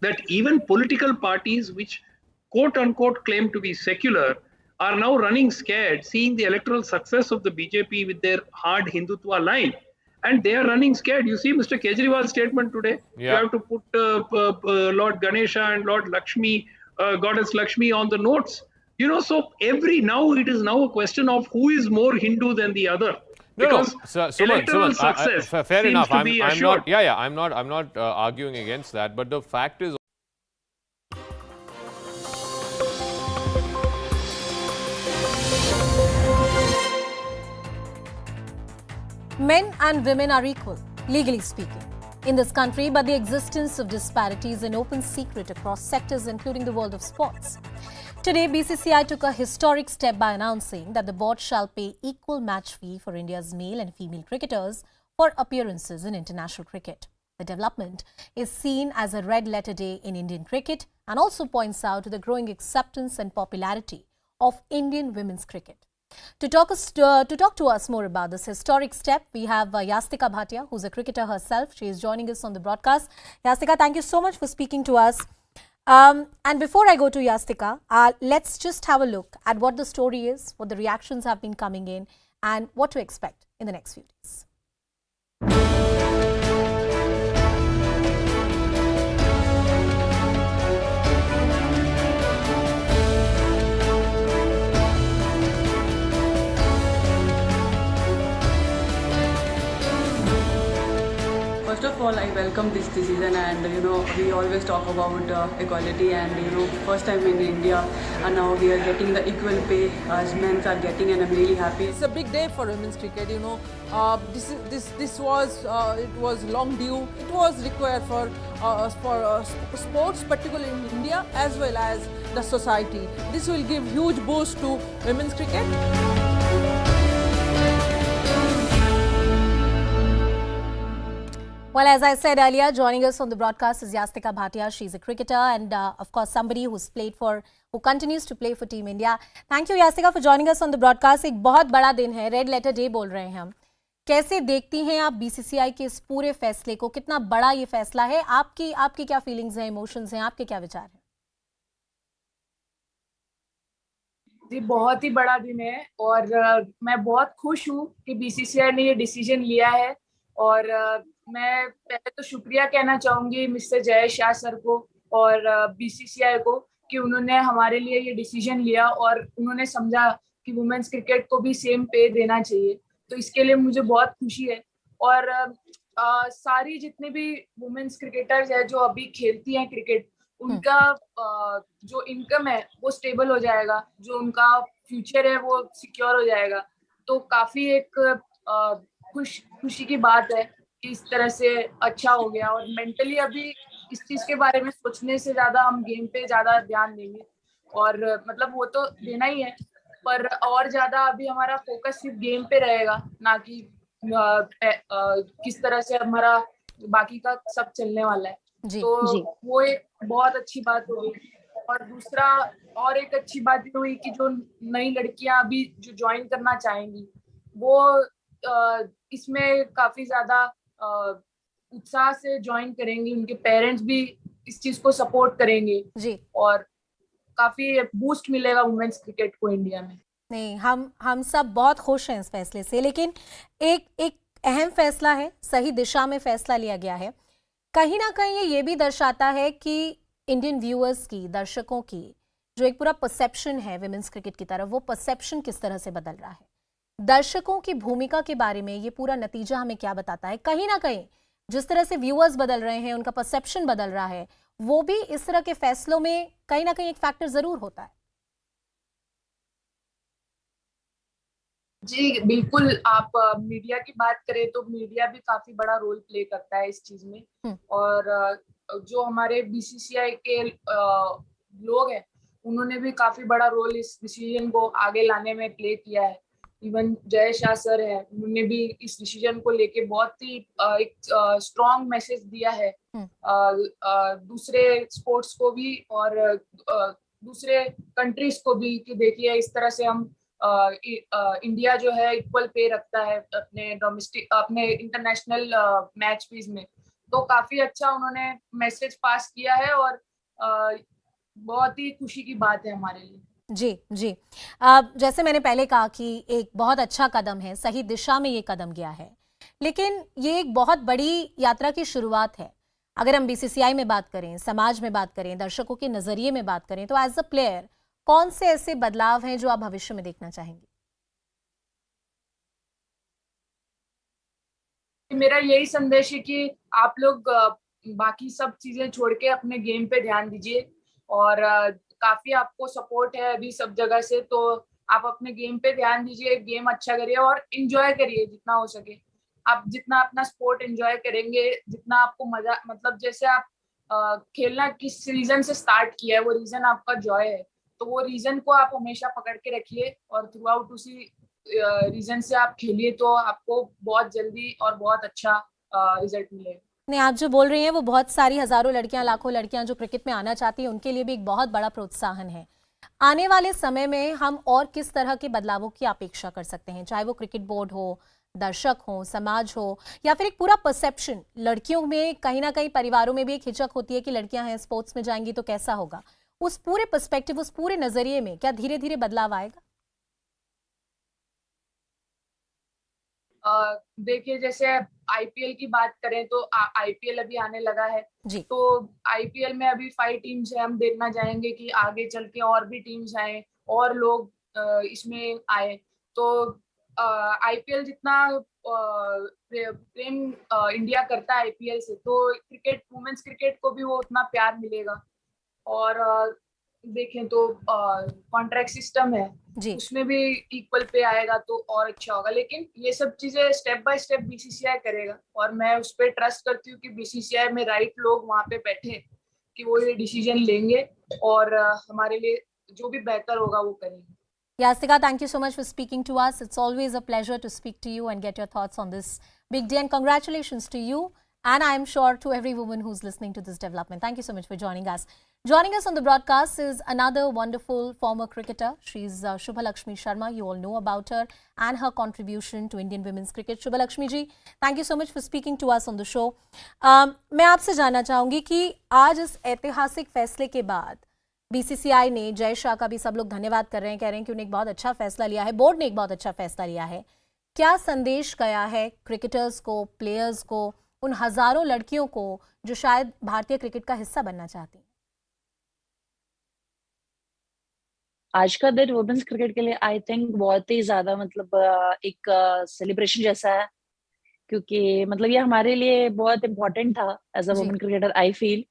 that even political parties which quote unquote claim to be secular are now running scared, seeing the electoral success of the BJP with their hard Hindutva line. And they are running scared. You see Mr. Kejriwal's statement today. Yeah. You have to put Lord Ganesha and Lord Lakshmi, Goddess Lakshmi on the notes. So now it is now a question of who is more Hindu than the other. Because electoral success fair enough. To be assured. I'm not arguing against that. But the fact is, men and women are equal, legally speaking, in this country, but the existence of disparity is an open secret across sectors, including the world of sports. Today, BCCI took a historic step by announcing that the board shall pay equal match fee for India's male and female cricketers for appearances in international cricket. The development is seen as a red-letter day in Indian cricket and also points out to the growing acceptance and popularity of Indian women's cricket. To talk to us more about this historic step, we have Yastika Bhatia, who's a cricketer herself. She is joining us on the broadcast. Yastika, thank you so much for speaking to us. And before I go to Yastika, let's just have a look at what the story is, what the reactions have been coming in, and what to expect in the next few days. First of all, I welcome this decision, and we always talk about equality, and first time in India, and now we are getting the equal pay as men are getting, and I'm really happy. It's a big day for women's cricket. This was it was long due. It was required for sports, particularly in India, as well as the society. This will give huge boost to women's cricket. Well, as I said earlier, joining us on the broadcast is Yastika Bhatia. She's a cricketer and, of course, somebody who continues to play for Team India. Thank you, Yastika, for joining us on the broadcast. एक बहुत बड़ा दिन है, red letter day बोल रहे हैं हम. कैसे देखती हैं आप BCCI के इस पूरे फैसले को? कितना बड़ा ये फैसला है? आपकी क्या फीलिंग्स हैं, इमोशंस हैं, आपके क्या विचार हैं? जी, बहुत ही बड़ा दिन है और मैं बहुत खुश हूँ कि BCCI ने ये डिसीजन लिया है और मैं पहले तो शुक्रिया कहना चाहूंगी मिस्टर जय शाह सर को और BCCI को कि उन्होंने हमारे लिए ये डिसीजन लिया और उन्होंने समझा कि वुमेन्स क्रिकेट को भी सेम पे देना चाहिए, तो इसके लिए मुझे बहुत खुशी है। और सारी जितने भी वुमेन्स क्रिकेटर्स है जो अभी खेलती हैं क्रिकेट, उनका जो इनकम है वो स्टेबल हो जाएगा, जो उनका फ्यूचर है वो सिक्योर हो जाएगा, तो काफी एक खुशी की बात है कि इस तरह से अच्छा हो गया। और मेंटली अभी इस चीज के बारे में सोचने से ज्यादा हम गेम पे ज्यादा ध्यान देंगे और मतलब वो तो देना ही है, पर और ज्यादा अभी हमारा फोकस सिर्फ गेम पे रहेगा, ना कि किस तरह से हमारा बाकी का सब चलने वाला है। तो वो एक बहुत अच्छी बात हुई। और दूसरा और एक अच्छी बात ये हुई कि जो नई लड़कियां अभी जो ज्वाइन करना चाहेंगी वो इसमें काफी ज्यादा उत्साह से ज्वाइन करेंगी, उनके पेरेंट्स भी इस चीज को सपोर्ट करेंगे जी, और काफी बूस्ट मिलेगा वुमेन्स क्रिकेट को इंडिया में। नहीं, हम सब बहुत खुश हैं इस फैसले से, लेकिन एक अहम फैसला है, सही दिशा में फैसला लिया गया है। कहीं ना कहीं ये भी दर्शाता है कि इंडियन व्यूअर्स की, दर्शकों की जो एक पूरा परसेप्शन है विमेंस क्रिकेट की तरफ, वो परसेप्शन किस तरह से बदल रहा है। दर्शकों की भूमिका के बारे में ये पूरा नतीजा हमें क्या बताता है? कहीं ना कहीं जिस तरह से व्यूअर्स बदल रहे हैं, उनका परसेप्शन बदल रहा है, वो भी इस तरह के फैसलों में कहीं ना कहीं एक फैक्टर जरूर होता है। जी बिल्कुल, आप मीडिया की बात करें तो मीडिया भी काफी बड़ा रोल प्ले करता है इस चीज में, और जो हमारे BCCI के लोग हैं उन्होंने भी काफी बड़ा रोल इस डिसीजन को आगे लाने में प्ले किया है। इवन जय शाह सर है, उन्होंने भी इस डिसीजन को लेके बहुत ही एक स्ट्रॉन्ग मैसेज दिया है दूसरे स्पोर्ट्स को भी और दूसरे कंट्रीज को भी कि देखिए इस तरह से हम इंडिया जो है इक्वल पे रखता है अपने डोमेस्टिक, अपने इंटरनेशनल मैच पीस में, तो काफी अच्छा उन्होंने मैसेज पास किया है और बहुत ही खुशी की बात है हमारे लिए। जी जैसे मैंने पहले कहा कि एक बहुत अच्छा कदम है, सही दिशा में ये कदम गया है, लेकिन ये एक बहुत बड़ी यात्रा की शुरुआत है। अगर हम BCCI में बात करें, समाज में बात करें, दर्शकों के नजरिए में बात करें, तो एज अ प्लेयर कौन से ऐसे बदलाव हैं जो आप भविष्य में देखना चाहेंगे? मेरा यही संदेश है कि आप लोग बाकी सब चीजें छोड़ के अपने गेम पे ध्यान दीजिए, और काफी आपको सपोर्ट है अभी सब जगह से, तो आप अपने गेम पे ध्यान दीजिए, गेम अच्छा करिए और एंजॉय करिए जितना हो सके। आप जितना अपना स्पोर्ट एंजॉय करेंगे, जितना आपको मजा, मतलब जैसे आप खेलना किस रीजन से स्टार्ट किया है, वो रीजन आपका जॉय है, तो वो रीजन को आप हमेशा पकड़ के रखिए और थ्रू आउट उसी रीजन से आप खेलिए, तो आपको बहुत जल्दी और बहुत अच्छा रिजल्ट मिलेगा। नहीं, आप जो बोल रही हैं वो बहुत सारी हजारों लड़कियां, लाखों लड़कियां जो क्रिकेट में आना चाहती हैं, उनके लिए भी एक बहुत बड़ा प्रोत्साहन है। आने वाले समय में हम और किस तरह के बदलावों की अपेक्षा कर सकते हैं, चाहे वो क्रिकेट बोर्ड हो, दर्शक हो, समाज हो, या फिर एक पूरा परसेप्शन? लड़कियों में कहीं ना कहीं परिवारों में भी एक हिचक होती है कि लड़कियां हैं, स्पोर्ट्स में जाएंगी तो कैसा होगा। उस पूरे पर्सपेक्टिव, उस पूरे नजरिए में क्या धीरे धीरे बदलाव आएगा? देखिए, जैसे IPL की बात करें तो IPL अभी आने लगा है जी, तो IPL में अभी 5 टीम्स है। हम देखना चाहेंगे कि आगे चल के और भी टीम्स आए और लोग इसमें आए, तो आईपीएल जितना प्रेम इंडिया करता है आईपीएल से, तो क्रिकेट, वुमेन्स क्रिकेट को भी वो उतना प्यार मिलेगा। और देखें तो कॉन्ट्रैक्ट सिस्टम है, उसमें भी इक्वल पे आएगा तो और अच्छा होगा। लेकिन ये सब चीजें स्टेप बाय स्टेप बीसीसीआई करेगा, और मैं उस पर ट्रस्ट करती हूँ कि बीसीसीआई में राइट लोग वहां पे बैठे कि वो ये डिसीजन लेंगे और हमारे लिए जो भी बेहतर होगा वो करेंगे। Yastika, thank you so much for speaking to us. It's always a pleasure to speak to you and get your thoughts on this big day. And congratulations to you, and I'm sure to every woman who's listening to this development. Thank you so much for joining us. Joining us on the broadcast is another wonderful former cricketer. She's Shubhalakshmi Sharma. You all know about her and her contribution to Indian women's cricket. Shubhalakshmi ji, thank you so much for speaking to us on the show. मैं आपसे जानना चाहूँगी कि आज इस ऐतिहासिक फैसले के बाद बीसीसीआई ने, जय शाह का भी सब लोग धन्यवाद कर रहे हैं, कह रहे हैं कि उन्होंने एक बहुत अच्छा फैसला लिया है, बोर्ड ने एक बहुत अच्छा फैसला लिया है। क्या संदेश गया है क्रिकेटर्स को, प्लेयर्स को, उन हजारों लड़कियों को जो शायद भारतीय क्रिकेट का हिस्सा बनना चाहती हैं? आज का दिन वुमेन्स क्रिकेट के लिए आई थिंक बहुत ही ज्यादा मतलब एक सेलिब्रेशन जैसा है, क्योंकि मतलब ये हमारे लिए बहुत इम्पोर्टेंट था as a women cricketer. I feel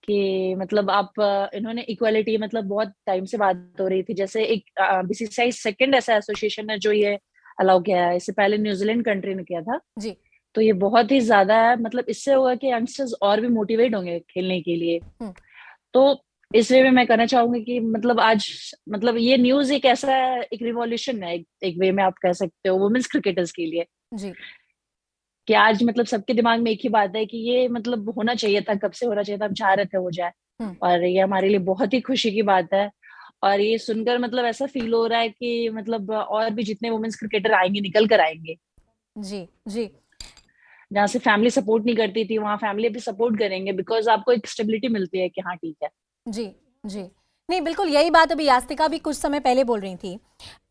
कि मतलब आप इन्होंने इक्वालिटी, मतलब बहुत टाइम से बात हो रही थी, जैसे एक बीसीसीआई सेकंड ऐसा एसोसिएशन है जो ये अलाउ किया है। इससे पहले न्यूजीलैंड कंट्री ने किया था जी। तो ये बहुत ही ज्यादा है, मतलब इससे होगा कि यंगस्टर्स और भी मोटिवेट होंगे खेलने के लिए। तो इस वे में मैं कहना चाहूंगी कि मतलब आज मतलब ये न्यूज एक ऐसा एक रिवॉल्यूशन है, एक वे में आप कह सकते हो वुमेन्स क्रिकेटर्स के लिए जी, कि आज मतलब सबके दिमाग में एक ही बात है कि ये मतलब होना चाहिए था, कब से होना चाहिए था, हम चाह रहे थे हो जाए, और ये हमारे लिए बहुत ही खुशी की बात है। और ये सुनकर मतलब ऐसा फील हो रहा है कि मतलब और भी जितने वुमेन्स क्रिकेटर आएंगे निकल कर आएंगे। जी जी, जहाँ से फैमिली सपोर्ट नहीं करती थी वहाँ फैमिली भी सपोर्ट करेंगे, बिकॉज आपको एक स्टेबिलिटी मिलती है कि हाँ ठीक है। जी जी, नहीं बिल्कुल यही बात अभी यास्तिका भी कुछ समय पहले बोल रही थी।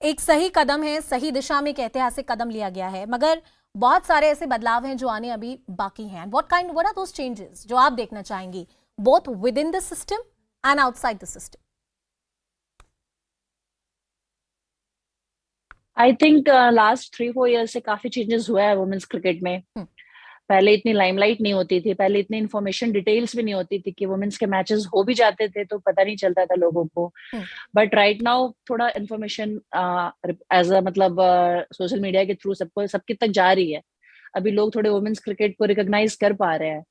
एक सही कदम है, सही दिशा में एक ऐतिहासिक कदम लिया गया है, मगर बहुत सारे ऐसे बदलाव हैं जो आने अभी बाकी हैं। व्हाट आर दोस चेंजेस जो आप देखना चाहेंगी both with in the system and outside the system? I think last 3-4 year से काफी चेंजेस हुआ है वुमेन्स क्रिकेट में। पहले इतनी लाइमलाइट नहीं होती थी, पहले इतनी इन्फॉर्मेशन डिटेल्स भी नहीं होती थी कि वुमेन्स के मैचेस हो भी जाते थे तो पता नहीं चलता था लोगों को। बट राइट नाउ थोड़ा इन्फॉर्मेशन एज अ मतलब सोशल मीडिया के थ्रू सबके तक जा रही है। अभी लोग थोड़े वुमेन्स क्रिकेट को रिकॉग्नाइज कर पा रहे हैं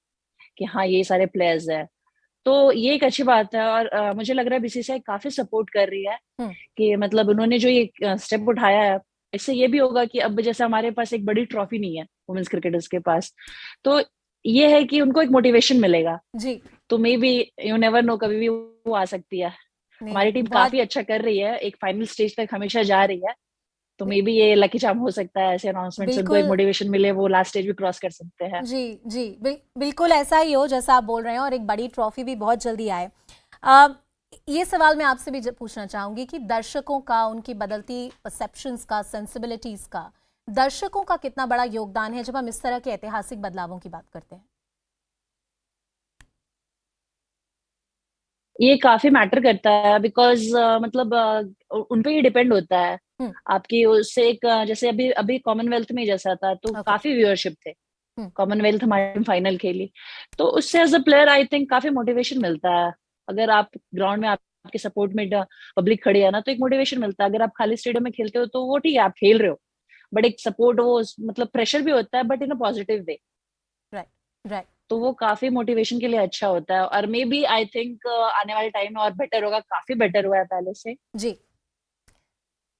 कि हाँ ये सारे प्लेयर्स हैं, तो ये एक अच्छी बात है। और मुझे लग रहा है बीसीसीआई काफी सपोर्ट कर रही है कि मतलब उन्होंने जो ये स्टेप उठाया है, इससे ये भी होगा कि अब जैसे हमारे पास एक बड़ी ट्रॉफी नहीं है वुमेन्स क्रिकेटर्स के पास, तो ये है कि उनको एक मोटिवेशन मिलेगा जी। तो may be you never know, कभी भी वो आ सकती है। हमारी टीम काफी अच्छा कर रही है, एक फाइनल स्टेज तक हमेशा जा रही है, तो मे बी ये लकी चार्म हो सकता है। ऐसे अनाउंसमेंट से उनको एक मोटिवेशन मिले, वो लास्ट स्टेज भी क्रॉस कर सकते हैं। जी जी, बिल्कुल ऐसा ही हो जैसा आप बोल रहे हैं, और एक बड़ी ट्रॉफी भी बहुत जल्दी आए। ये सवाल मैं आपसे भी पूछना चाहूंगी कि दर्शकों का, उनकी बदलती परसेप्शंस का, सेंसिबिलिटीज का, दर्शकों का कितना बड़ा योगदान है जब हम इस तरह के ऐतिहासिक बदलावों की बात करते हैं? ये काफी मैटर करता है बिकॉज मतलब उन पे ही डिपेंड होता है आपकी उससे एक जैसे अभी कॉमनवेल्थ में जैसा था तो काफी व्यूअरशिप थे। कॉमनवेल्थ हमारी फाइनल खेली तो उससे as a player I think काफी मोटिवेशन मिलता है। अगर आप ग्राउंड में आपके सपोर्ट में पब्लिक खड़ी है ना तो एक मोटिवेशन मिलता है। अगर आप खाली स्टेडियम में खेलते हो तो वो ठीक है, आप खेल रहे हो, बट एक सपोर्ट वो मतलब प्रेशर भी होता है but in a positive way. Right, तो वो काफी मोटिवेशन के लिए अच्छा होता है। और मे बी आई थिंक आने वाले टाइम में और बेटर होगा, काफी बेटर हुआ है पहले से। जी,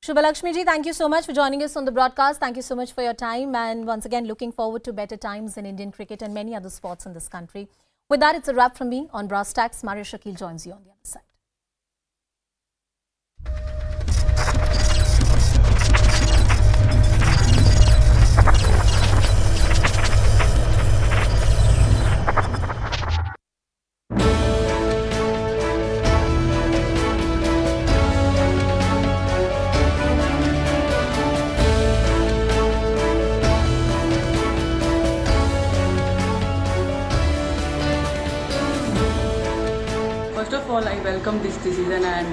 Shubhalakshmi ji, thank you so much for joining us on the broadcast. Thank you so much for your time, and once again looking forward to better times in Indian cricket and many other sports in this country. With that, it's a wrap from me on Brass Tacks. Maria Shakil joins you on the other side. First of all, I welcome this decision, and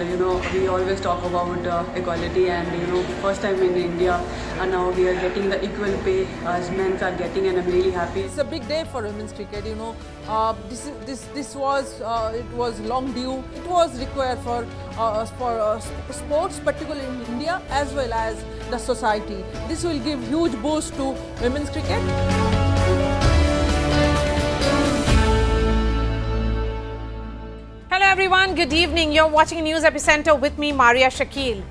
we always talk about equality, and first time in India, and now we are getting the equal pay as men are getting, and I'm really happy. It's a big day for women's cricket. This was it was long due. It was required for sports, particularly in India, as well as the society. This will give huge boost to women's cricket. Hello everyone, good evening. You're watching News Epicenter with me, Maria Shakil.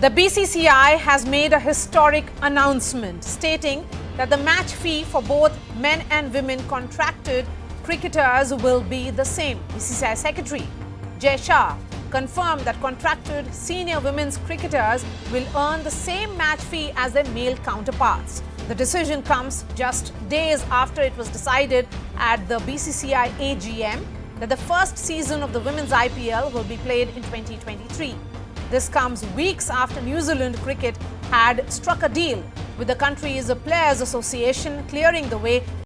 The BCCI has made a historic announcement stating that the match fee for both men and women contracted cricketers will be the same. BCCI Secretary Jai Shah confirmed that contracted senior women's cricketers will earn the same match fee as their male counterparts. The decision comes just days after it was decided at the BCCI AGM that the first season of the women's IPL will be played in 2023. This comes weeks after New Zealand Cricket had struck a deal with the country's Players Association, clearing the way